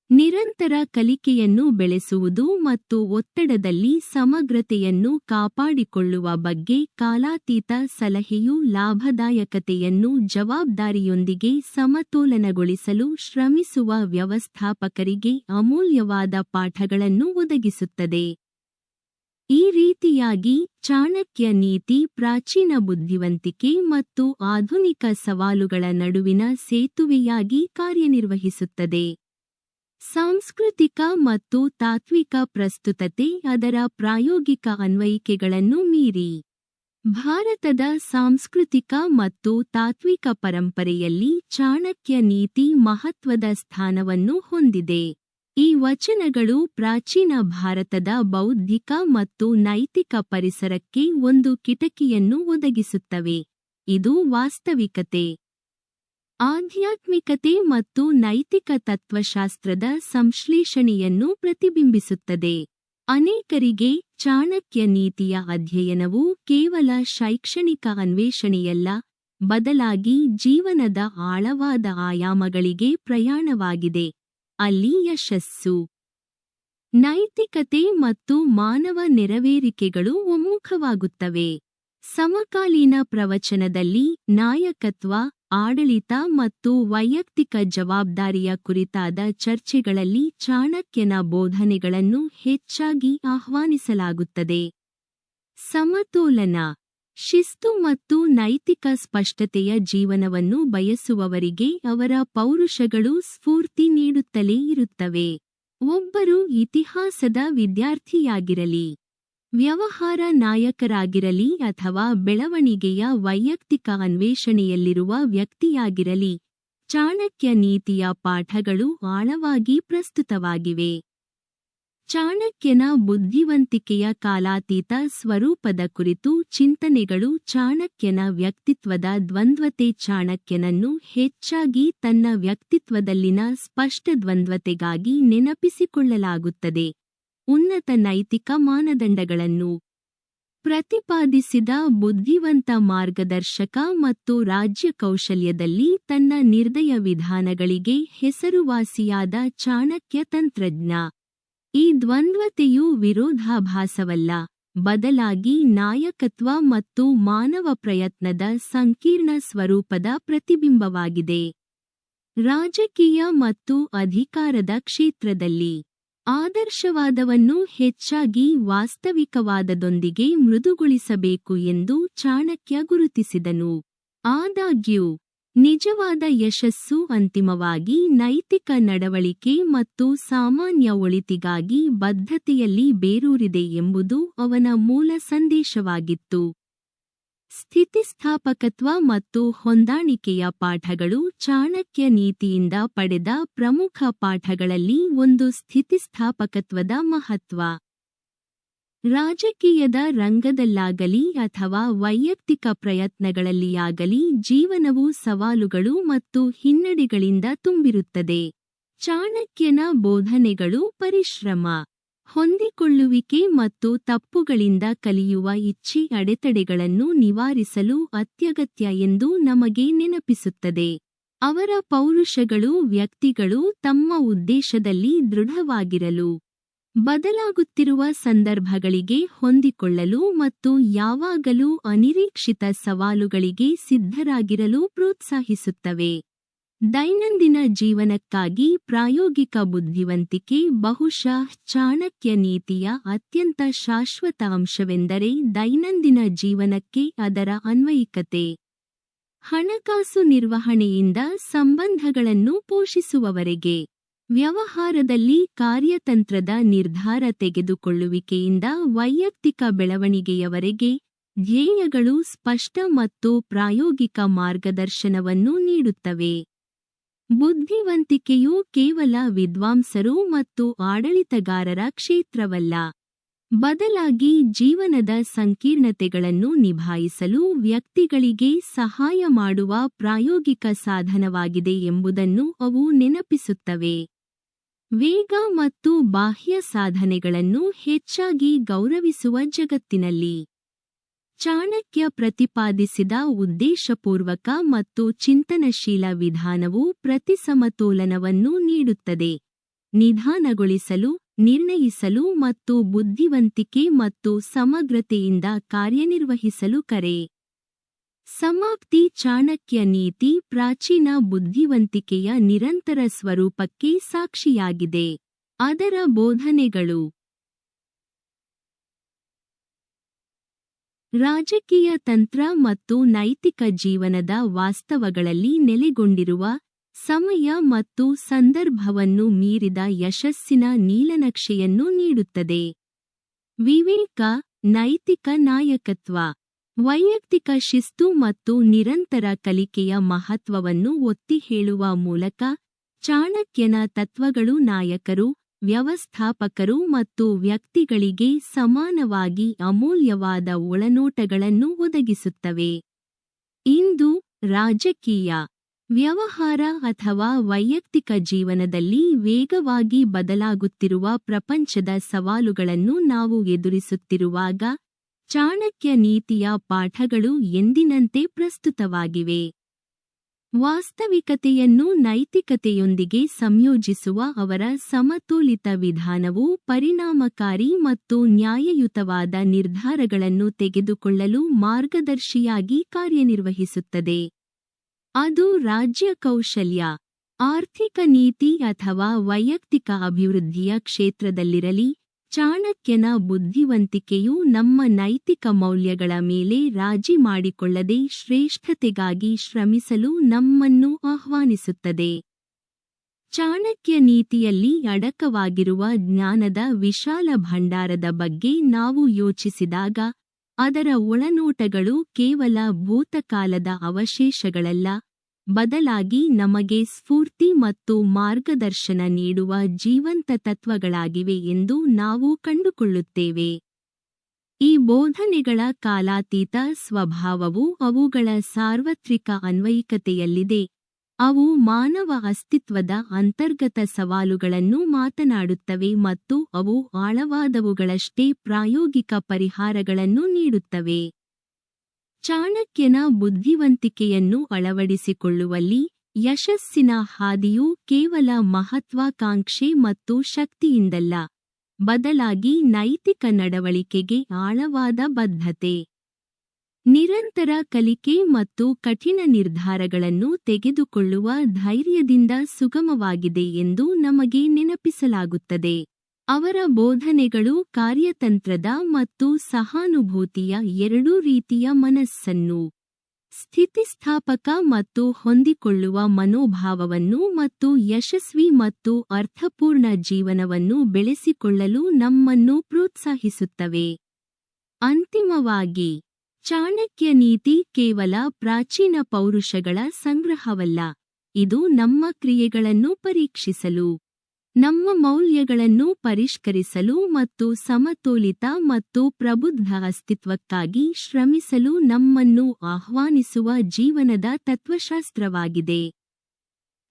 ನಿರಂತರ ಕಲಿಕೆಯನ್ನು ಬೆಳೆಸುವುದು ಮತ್ತು ಒತ್ತಡದಲ್ಲಿ ಸಮಗ್ರತೆಯನ್ನು ಕಾಪಾಡಿಕೊಳ್ಳುವ ಬಗ್ಗೆ ಕಾಲಾತೀತ ಸಲಹೆಯು ಲಾಭದಾಯಕತೆಯನ್ನು ಜವಾಬ್ದಾರಿಯೊಂದಿಗೆ ಸಮತೋಲನಗೊಳಿಸಲು ಶ್ರಮಿಸುವ ವ್ಯವಸ್ಥಾಪಕರಿಗೆ ಅಮೂಲ್ಯವಾದ ಪಾಠಗಳನ್ನು ಒದಗಿಸುತ್ತದೆ. ಈ ರೀತಿಯಾಗಿ ಚಾಣಕ್ಯ ನೀತಿ ಪ್ರಾಚೀನ ಬುದ್ಧಿವಂತಿಕೆ ಮತ್ತು ಆಧುನಿಕ ಸವಾಲುಗಳ ನಡುವಿನ ಸೇತುವೆಯಾಗಿ ಕಾರ್ಯನಿರ್ವಹಿಸುತ್ತದೆ. ಸಾಂಸ್ಕೃತಿಕ ಮತ್ತು ತಾತ್ವಿಕ ಪ್ರಸ್ತುತತೆ ಅದರ ಪ್ರಾಯೋಗಿಕ ಅನ್ವಯಿಕೆಗಳನ್ನು ಮೀರಿ ಭಾರತದ ಸಾಂಸ್ಕೃತಿಕ ಮತ್ತು ತಾತ್ವಿಕ ಪರಂಪರೆಯಲ್ಲಿ ಚಾಣಕ್ಯ ನೀತಿ ಮಹತ್ವದ ಸ್ಥಾನವನ್ನು ಹೊಂದಿದೆ. ಈ ವಚನಗಳು ಪ್ರಾಚೀನ ಭಾರತದ ಬೌದ್ಧಿಕ ಮತ್ತು ನೈತಿಕ ಪರಿಸರಕ್ಕೆ ಒಂದು ಕಿಟಕಿಯನ್ನು ಒದಗಿಸುತ್ತವೆ. ಇದು ವಾಸ್ತವಿಕತೆ, ಆಧ್ಯಾತ್ಮಿಕತೆ ಮತ್ತು ನೈತಿಕ ತತ್ವಶಾಸ್ತ್ರದ ಸಂಶ್ಲೇಷಣೆಯನ್ನು ಪ್ರತಿಬಿಂಬಿಸುತ್ತದೆ. ಅನೇಕರಿಗೆ ಚಾಣಕ್ಯ ನೀತಿಯ ಅಧ್ಯಯನವು ಕೇವಲ ಶೈಕ್ಷಣಿಕ ಅನ್ವೇಷಣೆಯಲ್ಲ, ಬದಲಾಗಿ ಜೀವನದ ಆಳವಾದ ಆಯಾಮಗಳಿಗೆ ಪ್ರಯಾಣವಾಗಿದೆ, ಅಲ್ಲಿ ಯಶಸ್ಸು, ನೈತಿಕತೆ ಮತ್ತು ಮಾನವ ನೆರವೇರಿಕೆಗಳು ಒಮ್ಮುಖವಾಗುತ್ತವೆ. ಸಮಕಾಲೀನ ಪ್ರವಚನದಲ್ಲಿ ನಾಯಕತ್ವ, ಆಡಳಿತ ಮತ್ತು ವೈಯಕ್ತಿಕ ಜವಾಬ್ದಾರಿಯ ಕುರಿತಾದ ಚರ್ಚೆಗಳಲ್ಲಿ ಚಾಣಕ್ಯನ ಬೋಧನೆಗಳನ್ನು ಹೆಚ್ಚಾಗಿ ಆಹ್ವಾನಿಸಲಾಗುತ್ತದೆ. ಸಮತೋಲನ, ಶಿಸ್ತು ಮತ್ತು ನೈತಿಕ ಸ್ಪಷ್ಟತೆಯ ಜೀವನವನ್ನು ಬಯಸುವವರಿಗೆ ಅವರ ಪೌರುಷಗಳು ಸ್ಫೂರ್ತಿ ನೀಡುತ್ತಲೇ ಇರುತ್ತವೆ. ಒಬ್ಬರು ಇತಿಹಾಸದ ವಿದ್ಯಾರ್ಥಿಯಾಗಿರಲಿ, ವ್ಯವಹಾರ ನಾಯಕರಾಗಿರಲಿ ಅಥವಾ ಬೆಳವಣಿಗೆಯ ವೈಯಕ್ತಿಕ ಅನ್ವೇಷಣೆಯಲ್ಲಿರುವ ವ್ಯಕ್ತಿಯಾಗಿರಲಿ, ಚಾಣಕ್ಯ ನೀತಿಯ ಪಾಠಗಳು ಆಳವಾಗಿ ಪ್ರಸ್ತುತವಾಗಿವೆ. ಚಾಣಕ್ಯನ ಬುದ್ಧಿವಂತಿಕೆಯ ಕಾಲಾತೀತ ಸ್ವರೂಪದ ಕುರಿತು ಚಿಂತನೆಗಳು. ಚಾಣಕ್ಯನ ವ್ಯಕ್ತಿತ್ವದ ದ್ವಂದ್ವತೆ ಚಾಣಕ್ಯನನ್ನು ಹೆಚ್ಚಾಗಿ ತನ್ನ ವ್ಯಕ್ತಿತ್ವದಲ್ಲಿನ ಸ್ಪಷ್ಟ ದ್ವಂದ್ವತೆಗಾಗಿ ನೆನಪಿಸಿಕೊಳ್ಳಲಾಗುತ್ತದೆ. ಉನ್ನತ ನೈತಿಕ ಮಾನದಂಡಗಳನ್ನು ಪ್ರತಿಪಾದಿಸಿದ ಬುದ್ಧಿವಂತ ಮಾರ್ಗದರ್ಶಕ ಮತ್ತು ರಾಜ್ಯ ಕೌಶಲ್ಯದಲ್ಲಿ ತನ್ನ ನಿರ್ದಯ ವಿಧಾನಗಳಿಗೆ ಹೆಸರುವಾಸಿಯಾದ ಚಾಣಕ್ಯ ತಂತ್ರಜ್ಞ. ಈ ದ್ವಂದ್ವತೆಯು ವಿರೋಧಾಭಾಸವಲ್ಲ, ಬದಲಾಗಿ ನಾಯಕತ್ವ ಮತ್ತು ಮಾನವ ಪ್ರಯತ್ನದ ಸಂಕೀರ್ಣ ಸ್ವರೂಪದ ಪ್ರತಿಬಿಂಬವಾಗಿದೆ. ರಾಜಕೀಯ ಮತ್ತು ಅಧಿಕಾರದ ಕ್ಷೇತ್ರದಲ್ಲಿ ಆದರ್ಶವಾದವನ್ನು ಹೆಚ್ಚಾಗಿ ವಾಸ್ತವಿಕವಾದದೊಂದಿಗೆ ಮೃದುಗೊಳಿಸಬೇಕು ಎಂದು ಚಾಣಕ್ಯ ಗುರುತಿಸಿದನು. ಆದಾಗ್ಯೂ ನಿಜವಾದ ಯಶಸ್ಸು ಅಂತಿಮವಾಗಿ ನೈತಿಕ ನಡವಳಿಕೆ ಮತ್ತು ಸಾಮಾನ್ಯ ಒಳಿತಿಗಾಗಿ ಬದ್ಧತೆಯಲ್ಲಿ ಬೇರೂರಿದೆ ಎಂಬುದು ಅವನ ಮೂಲ ಸಂದೇಶವಾಗಿತ್ತು. ಸ್ಥಿತಿಸ್ಥಾಪಕತ್ವ ಮತ್ತು ಹೊಂದಾಣಿಕೆಯ ಪಾಠಗಳು ಚಾಣಕ್ಯ ನೀತಿಯಿಂದ ಪಡೆದ ಪ್ರಮುಖ ಪಾಠಗಳಲ್ಲಿ ಒಂದು ಸ್ಥಿತಿಸ್ಥಾಪಕತ್ವದ ಮಹತ್ವ. ರಾಜಕೀಯದ ರಂಗದಲ್ಲಾಗಲಿ ಅಥವಾ ವೈಯಕ್ತಿಕ ಪ್ರಯತ್ನಗಳಲ್ಲಿಯಾಗಲಿ ಜೀವನವು ಸವಾಲುಗಳು ಮತ್ತು ಹಿನ್ನಡೆಗಳಿಂದ ತುಂಬಿರುತ್ತದೆ. ಚಾಣಕ್ಯನ ಬೋಧನೆಗಳು ಪರಿಶ್ರಮ, ಹೊಂದಿಕೊಳ್ಳುವಿಕೆ ಮತ್ತು ತಪ್ಪುಗಳಿಂದ ಕಲಿಯುವ ಇಚ್ಛೆ ಅಡೆತಡೆಗಳನ್ನು ನಿವಾರಿಸಲು ಅತ್ಯಗತ್ಯ ಎಂದು ನಮಗೆ ನೆನಪಿಸುತ್ತದೆ. ಅವರ ಪೌರುಷಗಳು ವ್ಯಕ್ತಿಗಳು ತಮ್ಮ ಉದ್ದೇಶದಲ್ಲಿ ದೃಢವಾಗಿರಲು, ಬದಲಾಗುತ್ತಿರುವ ಸಂದರ್ಭಗಳಿಗೆ ಹೊಂದಿಕೊಳ್ಳಲು ಮತ್ತು ಯಾವಾಗಲೂ ಅನಿರೀಕ್ಷಿತ ಸವಾಲುಗಳಿಗೆ ಸಿದ್ಧರಾಗಿರಲು ಪ್ರೋತ್ಸಾಹಿಸುತ್ತವೆ. ದೈನಂದಿನ ಜೀವನಕ್ಕಾಗಿ ಪ್ರಾಯೋಗಿಕ ಬುದ್ಧಿವಂತಿಕೆ ಬಹುಶಃ ಚಾಣಕ್ಯ ನೀತಿಯ ಅತ್ಯಂತ ಶಾಶ್ವತ ಅಂಶವೆಂದರೆ ದೈನಂದಿನ ಜೀವನಕ್ಕೆ ಅದರ ಅನ್ವಯಿಕತೆ. ಹಣಕಾಸು ನಿರ್ವಹಣೆಯಿಂದ ಸಂಬಂಧಗಳನ್ನು ಪೋಷಿಸುವವರೆಗೆ, ವ್ಯವಹಾರದಲ್ಲಿ ಕಾರ್ಯತಂತ್ರದ ನಿರ್ಧಾರ ತೆಗೆದುಕೊಳ್ಳುವಿಕೆಯಿಂದ ವೈಯಕ್ತಿಕ ಬೆಳವಣಿಗೆಯವರೆಗೆ, ಧ್ಯೇಯಗಳು ಸ್ಪಷ್ಟ ಮತ್ತು ಪ್ರಾಯೋಗಿಕ ಮಾರ್ಗದರ್ಶನವನ್ನು ನೀಡುತ್ತವೆ. ಬುದ್ಧಿವಂತಿಕೆಯು ಕೇವಲ ವಿದ್ವಾಂಸರು ಮತ್ತು ಆಡಳಿತಗಾರರ ಕ್ಷೇತ್ರವಲ್ಲ, ಬದಲಾಗಿ ಜೀವನದ ಸಂಕೀರ್ಣತೆಗಳನ್ನು ನಿಭಾಯಿಸಲು ವ್ಯಕ್ತಿಗಳಿಗೆ ಸಹಾಯ ಮಾಡುವ ಪ್ರಾಯೋಗಿಕ ಸಾಧನವಾಗಿದೆ ಎಂಬುದನ್ನು ಅವು ನೆನಪಿಸುತ್ತವೆ. ವೇಗ ಮತ್ತು ಬಾಹ್ಯ ಸಾಧನೆಗಳನ್ನು ಹೆಚ್ಚಾಗಿ ಗೌರವಿಸುವ ಜಗತ್ತಿನಲ್ಲಿ, ಚಾಣಕ್ಯ ಪ್ರತಿಪಾದಿಸಿದ ಉದ್ದೇಶಪೂರ್ವಕ ಮತ್ತು ಚಿಂತನಶೀಲ ವಿಧಾನವು ಪ್ರತಿಸಮತೋಲನವನ್ನು ನೀಡುತ್ತದೆ. ನಿಧಾನಗೊಳಿಸಲು, ನಿರ್ಣಯಿಸಲು ಮತ್ತು ಬುದ್ಧಿವಂತಿಕೆ ಮತ್ತು ಸಮಗ್ರತೆಯಿಂದ ಕಾರ್ಯನಿರ್ವಹಿಸಲು ಕರೆ. ಸಮಾಪ್ತಿ. ಚಾಣಕ್ಯ ನೀತಿ ಪ್ರಾಚೀನ ಬುದ್ಧಿವಂತಿಕೆಯ ನಿರಂತರ ಸ್ವರೂಪಕ್ಕೆ ಸಾಕ್ಷಿಯಾಗಿದೆ. ಅದರ ಬೋಧನೆಗಳು ರಾಜಕೀಯ ತಂತ್ರ ಮತ್ತು ನೈತಿಕ ಜೀವನದ ವಾಸ್ತವಗಳಲ್ಲಿ ನೆಲೆಗೊಂಡಿರುವ, ಸಮಯ ಮತ್ತು ಸಂದರ್ಭವನ್ನು ಮೀರಿದ ಯಶಸ್ಸಿನ ನೀಲನಕ್ಷೆಯನ್ನು ನೀಡುತ್ತದೆ. ವಿವೇಕ, ನೈತಿಕ ನಾಯಕತ್ವ, ವೈಯಕ್ತಿಕ ಶಿಸ್ತು ಮತ್ತು ನಿರಂತರ ಕಲಿಕೆಯ ಮಹತ್ವವನ್ನು ಒತ್ತಿ ಹೇಳುವ ಮೂಲಕ ಚಾಣಕ್ಯನ ತತ್ವಗಳು ನಾಯಕರು, ವ್ಯವಸ್ಥಾಪಕರು ಮತ್ತು ವ್ಯಕ್ತಿಗಳಿಗೆ ಸಮಾನವಾಗಿ ಅಮೂಲ್ಯವಾದ ಒಳನೋಟಗಳನ್ನು ಒದಗಿಸುತ್ತವೆ. ಇಂದು ರಾಜಕೀಯ, ವ್ಯವಹಾರ ಅಥವಾ ವೈಯಕ್ತಿಕ ಜೀವನದಲ್ಲಿ ವೇಗವಾಗಿ ಬದಲಾಗುತ್ತಿರುವ ಪ್ರಪಂಚದ ಸವಾಲುಗಳನ್ನು ನಾವು ಎದುರಿಸುತ್ತಿರುವಾಗ, ಚಾಣಕ್ಯ ನೀತಿಯ ಪಾಠಗಳು ಎಂದಿನಂತೆ ಪ್ರಸ್ತುತವಾಗಿವೆ. ವಾಸ್ತವಿಕತೆಯನ್ನು ನೈತಿಕತೆಯೊಂದಿಗೆ ಸಂಯೋಜಿಸುವ ಅವರ ಸಮತೋಲಿತ ವಿಧಾನವು ಪರಿಣಾಮಕಾರಿ ಮತ್ತು ನ್ಯಾಯಯುತವಾದ ನಿರ್ಧಾರಗಳನ್ನು ತೆಗೆದುಕೊಳ್ಳಲು ಮಾರ್ಗದರ್ಶಿಯಾಗಿ ಕಾರ್ಯನಿರ್ವಹಿಸುತ್ತದೆ. ಅದು ರಾಜ್ಯ ಕೌಶಲ್ಯ, ಆರ್ಥಿಕ ನೀತಿ ಅಥವಾ ವೈಯಕ್ತಿಕ ಅಭಿವೃದ್ಧಿಯ ಕ್ಷೇತ್ರದಲ್ಲಿರಲಿ, ಚಾಣಕ್ಯನ ಬುದ್ಧಿವಂತಿಕೆಯು ನಮ್ಮ ನೈತಿಕ ಮೌಲ್ಯಗಳ ಮೇಲೆ ರಾಜಿ ಮಾಡಿಕೊಳ್ಳದೆ ಶ್ರೇಷ್ಠತೆಗಾಗಿ ಶ್ರಮಿಸಲು ನಮ್ಮನ್ನು ಆಹ್ವಾನಿಸುತ್ತದೆ. ಚಾಣಕ್ಯ ನೀತಿಯಲ್ಲಿ ಅಡಕವಾಗಿರುವ ಜ್ಞಾನದ ವಿಶಾಲ ಭಂಡಾರದ ಬಗ್ಗೆ ನಾವು ಯೋಚಿಸಿದಾಗ, ಅದರ ಒಳನೋಟಗಳು ಕೇವಲ ಭೂತಕಾಲದ ಅವಶೇಷಗಳಲ್ಲ, ಬದಲಾಗಿ ನಮಗೆ ಸ್ಫೂರ್ತಿ ಮತ್ತು ಮಾರ್ಗದರ್ಶನ ನೀಡುವ ಜೀವಂತ ತತ್ವಗಳಾಗಿವೆ ಎಂದು ನಾವು ಕಂಡುಕೊಳ್ಳುತ್ತೇವೆ. ಈ ಬೋಧನೆಗಳ ಕಾಲಾತೀತ ಸ್ವಭಾವವು ಅವುಗಳ ಸಾರ್ವತ್ರಿಕ ಅನ್ವಯಿಕತೆಯಲ್ಲಿದೆ, ಅವು ಮಾನವ ಅಸ್ತಿತ್ವದ ಅಂತರ್ಗತ ಸವಾಲುಗಳನ್ನು ಮಾತನಾಡುತ್ತವೆ ಮತ್ತು ಅವು ಆಳವಾದವುಗಳಷ್ಟೇ ಪ್ರಾಯೋಗಿಕ ಪರಿಹಾರಗಳನ್ನು ನೀಡುತ್ತವೆ. ಚಾಣಕ್ಯನ ಬುದ್ಧಿವಂತಿಕೆಯನ್ನು ಅಳವಡಿಸಿಕೊಳ್ಳುವಲ್ಲಿ ಯಶಸ್ಸಿನ ಹಾದಿಯು ಕೇವಲ ಮಹತ್ವಾಕಾಂಕ್ಷೆ ಮತ್ತು ಶಕ್ತಿಯಿಂದಲ್ಲ, ಬದಲಾಗಿ ನೈತಿಕ ನಡವಳಿಕೆಗೆ ಆಳವಾದ ಬದ್ಧತೆ, ನಿರಂತರ ಕಲಿಕೆ ಮತ್ತು ಕಠಿಣ ನಿರ್ಧಾರಗಳನ್ನು ತೆಗೆದುಕೊಳ್ಳುವ ಧೈರ್ಯದಿಂದ ಸುಗಮವಾಗಿದೆ ಎಂದು ನಮಗೆ ನೆನಪಿಸಲಾಗುತ್ತದೆ. ಅವರ ಬೋಧನೆಗಳು ಕಾರ್ಯತಂತ್ರದ ಮತ್ತು ಸಹಾನುಭೂತಿಯ ಎರಡೂ ರೀತಿಯ ಮನಸ್ಸನ್ನು, ಸ್ಥಿತಿಸ್ಥಾಪಕ ಮತ್ತು ಹೊಂದಿಕೊಳ್ಳುವ ಮನೋಭಾವವನ್ನು ಮತ್ತು ಯಶಸ್ವಿ ಮತ್ತು ಅರ್ಥಪೂರ್ಣ ಜೀವನವನ್ನು ಬೆಳೆಸಿಕೊಳ್ಳಲು ನಮ್ಮನ್ನು ಪ್ರೋತ್ಸಾಹಿಸುತ್ತವೆ. ಅಂತಿಮವಾಗಿ, ಚಾಣಕ್ಯ ನೀತಿ ಕೇವಲ ಪ್ರಾಚೀನ ಪೌರುಷಗಳ ಸಂಗ್ರಹವಲ್ಲ, ಇದು ನಮ್ಮ ಕ್ರಿಯೆಗಳನ್ನು ಪರೀಕ್ಷಿಸಲು, ನಮ್ಮ ಮೌಲ್ಯಗಳನ್ನು ಪರಿಷ್ಕರಿಸಲು ಮತ್ತು ಸಮತೋಲಿತ ಮತ್ತು ಪ್ರಬುದ್ಧ ಅಸ್ತಿತ್ವಕ್ಕಾಗಿ ಶ್ರಮಿಸಲು ನಮ್ಮನ್ನು ಆಹ್ವಾನಿಸುವ ಜೀವನದ ತತ್ವಶಾಸ್ತ್ರವಾಗಿದೆ.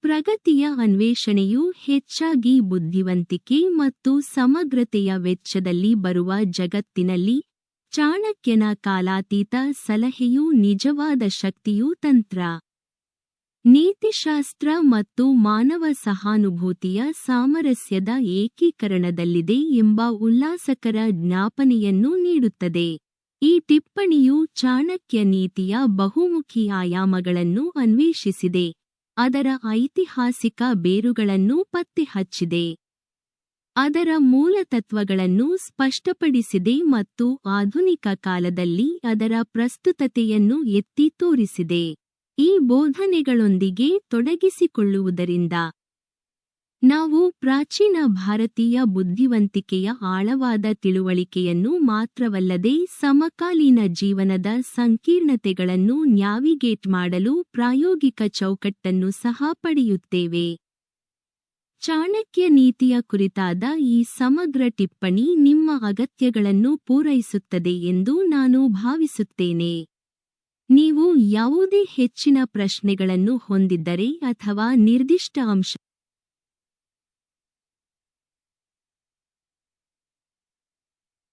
ಪ್ರಗತಿಯ ಅನ್ವೇಷಣೆಯು ಹೆಚ್ಚಾಗಿ ಬುದ್ಧಿವಂತಿಕೆ ಮತ್ತು ಸಮಗ್ರತೆಯ ವೆಚ್ಚದಲ್ಲಿ ಬರುವ ಜಗತ್ತಿನಲ್ಲಿ, ಚಾಣಕ್ಯನ ಕಾಲಾತೀತ ಸಲಹೆಯು ನಿಜವಾದ ಶಕ್ತಿಯು ತಂತ್ರ, ನೀತಿಶಾಸ್ತ್ರ ಮತ್ತು ಮಾನವ ಸಹಾನುಭೂತಿಯ ಸಾಮರಸ್ಯದ ಏಕೀಕರಣದಲ್ಲಿದೆ ಎಂಬ ಉಲ್ಲಾಸಕರ ಜ್ಞಾಪನೆಯನ್ನು ನೀಡುತ್ತದೆ. ಈ ಟಿಪ್ಪಣಿಯು ಚಾಣಕ್ಯ ನೀತಿಯ ಬಹುಮುಖಿ ಆಯಾಮಗಳನ್ನು ಅನ್ವೇಷಿಸಿದೆ, ಅದರ ಐತಿಹಾಸಿಕ ಬೇರುಗಳನ್ನು ಪತ್ತೆಹಚ್ಚಿದೆ, ಅದರ ಮೂಲತತ್ವಗಳನ್ನು ಸ್ಪಷ್ಟಪಡಿಸಿದೆ ಮತ್ತು ಆಧುನಿಕ ಕಾಲದಲ್ಲಿ ಅದರ ಪ್ರಸ್ತುತತೆಯನ್ನು ಎತ್ತಿ ತೋರಿಸಿದೆ. ಈ ಬೋಧನೆಗಳೊಂದಿಗೆ ತೊಡಗಿಸಿಕೊಳ್ಳುವುದರಿಂದ ನಾವು ಪ್ರಾಚೀನ ಭಾರತೀಯ ಬುದ್ಧಿವಂತಿಕೆಯ ಆಳವಾದ ತಿಳುವಳಿಕೆಯನ್ನು ಮಾತ್ರವಲ್ಲದೆ ಸಮಕಾಲೀನ ಜೀವನದ ಸಂಕೀರ್ಣತೆಗಳನ್ನು ನ್ಯಾವಿಗೇಟ್ ಮಾಡಲು ಪ್ರಾಯೋಗಿಕ ಚೌಕಟ್ಟನ್ನು ಸಹ ಪಡೆಯುತ್ತೇವೆ. ಚಾಣಕ್ಯ ನೀತಿಯ ಕುರಿತಾದ ಈ ಸಮಗ್ರ ಟಿಪ್ಪಣಿ ನಿಮ್ಮ ಅಗತ್ಯಗಳನ್ನು ಪೂರೈಸುತ್ತದೆ ಎಂದು ನಾನು ಭಾವಿಸುತ್ತೇನೆ. ನೀವು ಯಾವುದೇ ಹೆಚ್ಚಿನ ಪ್ರಶ್ನೆಗಳನ್ನು ಹೊಂದಿದ್ದರೆ ಅಥವಾ ನಿರ್ದಿಷ್ಟ ಅಂಶ